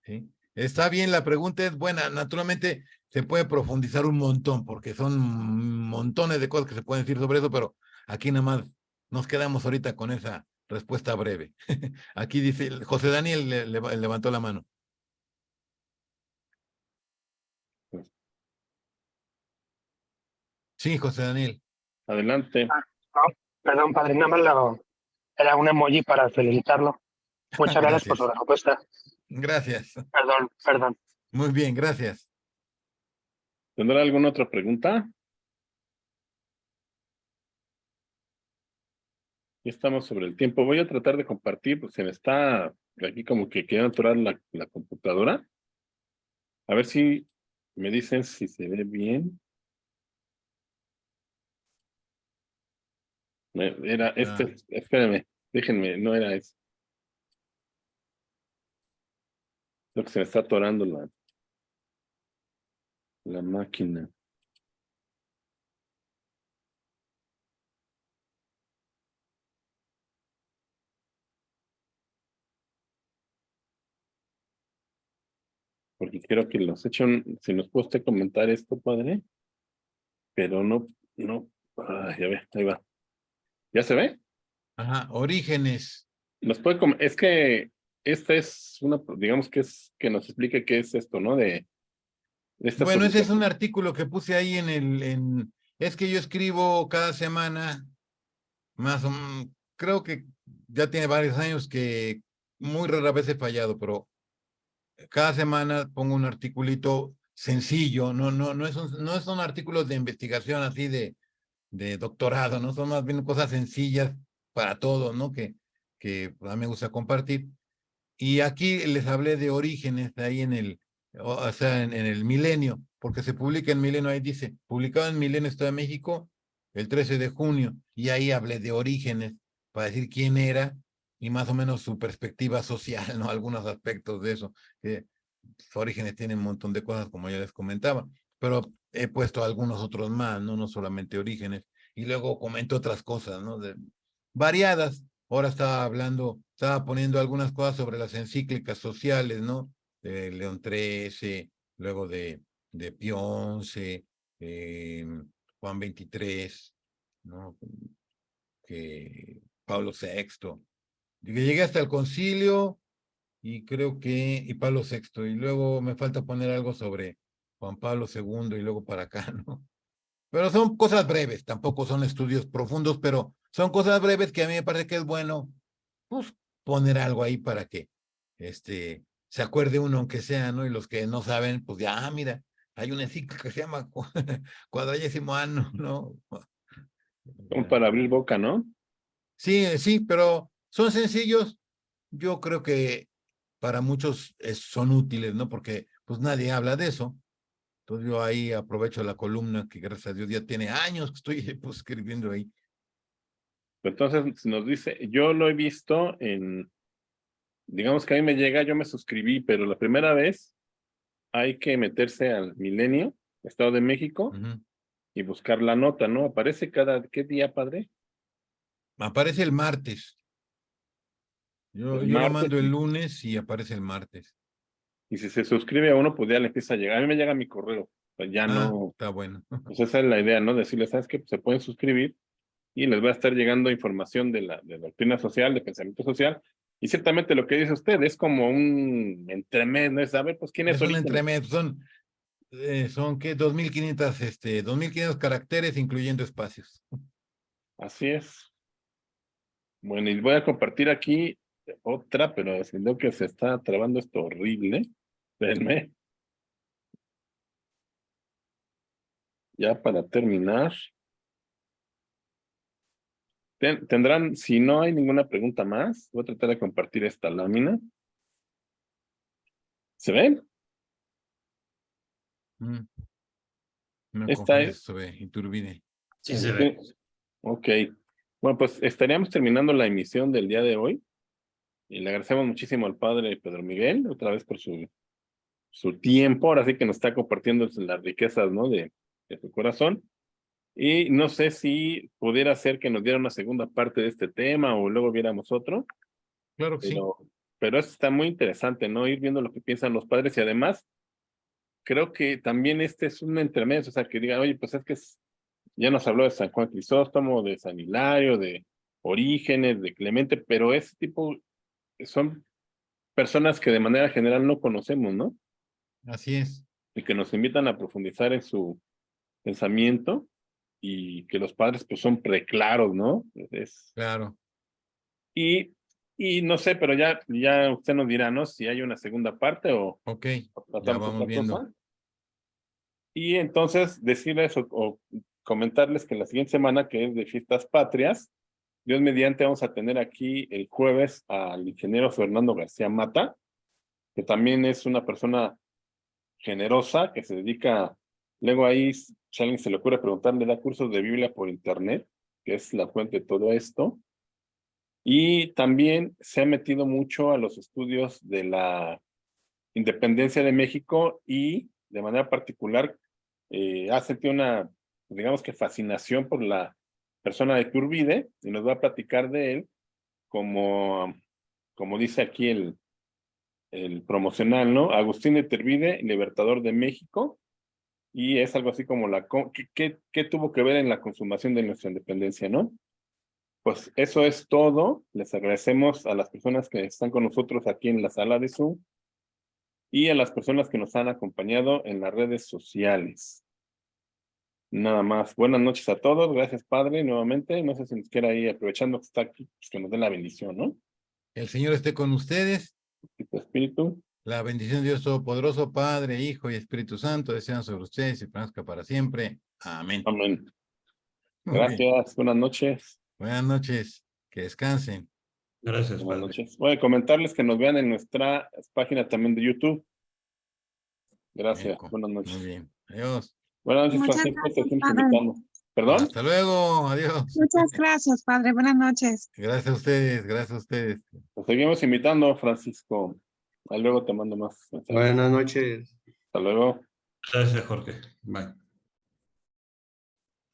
¿sí? Está bien, la pregunta es buena. Naturalmente se puede profundizar un montón, porque son montones de cosas que se pueden decir sobre eso, pero aquí nada más nos quedamos ahorita con esa respuesta breve. Aquí dice, José Daniel levantó la mano. Sí, José Daniel. Adelante. No, perdón, padre, nada más era un emoji para felicitarlo. Muchas gracias por su Gracias. respuesta. Gracias. Perdón. Muy bien, gracias. ¿Tendrá alguna otra pregunta? Ya estamos sobre el tiempo. Voy a tratar de compartir, pues se me está aquí como que quiero atorar la computadora. A ver si me dicen si se ve bien. Era espérenme, déjenme, no era eso. Creo que se me está atorando la máquina. Porque quiero que los echen, si nos puede usted comentar esto, padre, pero no, ya ve, ahí va. ¿Ya se ve? Ajá, Orígenes. Es que esta es una, digamos que es que nos explique qué es esto, ¿no? De esta Bueno, ese es asociación. un artículo que puse ahí es que yo escribo cada semana, creo que ya tiene varios años que muy rara vez he fallado, pero cada semana pongo un articulito sencillo, no son artículos de investigación así de doctorado, ¿no? Son más bien cosas sencillas para todos, ¿no? Que a mí me gusta compartir. Y aquí les hablé de Orígenes, ahí o sea, en el Milenio, porque se publica en Milenio, ahí dice, publicado en Milenio Estado de México el 13 de junio, y ahí hablé de Orígenes, para decir quién era y más o menos su perspectiva social, ¿no? Algunos aspectos de eso. Orígenes tiene un montón de cosas, como ya les comentaba, pero he puesto algunos otros más, ¿no? No solamente Orígenes, y luego comento otras cosas, ¿no? Variadas. Ahora estaba poniendo algunas cosas sobre las encíclicas sociales, ¿no? De León XIII, luego de Pío XI, Juan XXIII, ¿no? Que Pablo VI. Que llegué hasta el concilio y creo que, y Pablo VI, y luego me falta poner algo sobre Juan Pablo II y luego para acá, ¿no? Pero son cosas breves, tampoco son estudios profundos, pero son cosas breves que a mí me parece que es bueno, pues, poner algo ahí para que se acuerde uno, aunque sea, ¿no? Y los que no saben, pues ya, mira, hay una encíclica que se llama Cuadragésimo Anno, ¿no? Como para abrir boca, ¿no? Sí, pero son sencillos. Yo creo que para muchos son útiles, ¿no? Porque pues nadie habla de eso. Entonces yo ahí aprovecho la columna que gracias a Dios ya tiene años que estoy pues, escribiendo ahí. Entonces nos dice, yo lo he visto digamos que a mí me llega, yo me suscribí, pero la primera vez hay que meterse al Milenio, Estado de México, y buscar la nota, ¿no? Aparece ¿qué día, padre? Aparece el martes. El Yo lo martes, mando el lunes y aparece el martes. y si se suscribe a uno, pues ya le empieza a llegar. A mí me llega mi correo, pues ya no, Está bueno. pues esa es la idea, ¿no? Decirles, ¿sabes qué? Pues se pueden suscribir y les va a estar llegando información de doctrina social, de pensamiento social, y ciertamente lo que dice usted es como un entremés, ¿no? Es saber, pues, quién es Es un Orígenes. entremedio, son ¿qué? 2.500 caracteres, incluyendo espacios. Así es. Bueno, y voy a compartir aquí otra, pero siento que se está trabando esto horrible. Espérenme. Ya para terminar. Tendrán, si no hay ninguna pregunta más, voy a tratar de compartir esta lámina. ¿Se ven? Una Esta conferencia es. sobre Iturbide. Sí se ve. Ok. Bueno, pues estaríamos terminando la emisión del día de hoy. Y le agradecemos muchísimo al padre Pedro Miguel, otra vez por su tiempo. Ahora sí que nos está compartiendo las riquezas, ¿no? De su corazón. Y no sé si pudiera ser que nos diera una segunda parte de este tema o luego viéramos otro, Claro que sí. pero esto está muy interesante, ¿no? Ir viendo lo que piensan los padres y además creo que también este es un entremedio, o sea, que digan, oye, pues es que ya nos habló de San Juan Crisóstomo, de San Hilario, de Orígenes, de Clemente, pero ese tipo son personas que de manera general no conocemos, ¿no? Así es. Y que nos invitan a profundizar en su pensamiento y que los padres pues son preclaros, ¿no? Claro. Y, y no sé, pero ya usted nos dirá, ¿no? Si hay una segunda parte o Ok, ya tratamos vamos otra viendo. cosa. Y entonces decirles o comentarles que la siguiente semana, que es de Fiestas Patrias, Dios mediante, vamos a tener aquí el jueves al ingeniero Fernando García Mata, que también es una persona generosa, que se dedica, luego ahí, si a alguien se le ocurre preguntarle, da cursos de Biblia por internet, que es la fuente de todo esto. Y también se ha metido mucho a los estudios de la independencia de México y de manera particular ha sentido una, digamos que fascinación por la persona de Iturbide y nos va a platicar de él como dice aquí el promocional, ¿no? Agustín de Iturbide, libertador de México, y es algo así como ¿qué tuvo que ver en la consumación de nuestra independencia, ¿no? Pues eso es todo. Les agradecemos a las personas que están con nosotros aquí en la sala de Zoom y a las personas que nos han acompañado en las redes sociales. Nada más. Buenas noches a todos. Gracias, Padre, nuevamente. No sé si nos quiera ir aprovechando que está aquí, pues que nos dé la bendición, ¿no? El Señor esté con ustedes. Y tu espíritu. La bendición de Dios Todopoderoso, Padre, Hijo y Espíritu Santo, descienda sobre ustedes y permanezca para siempre. Amén. Amén. Muy bien. Gracias. Buenas noches. Buenas noches. Que descansen. Gracias, Buenas Padre. noches. Voy a comentarles que nos vean en nuestra página también de YouTube. Gracias. Eco. Buenas Muy noches. bien. Adiós. Buenas noches, Muchas Francisco. Te gracias, estamos padre. invitando. ¿Perdón? Hasta luego. Adiós. Muchas gracias, padre. Buenas noches. Gracias a ustedes. Gracias a ustedes. Nos seguimos invitando, Francisco. Ahí luego te mando más mensajes. Buenas noches. Hasta luego. Gracias, Jorge. Bye.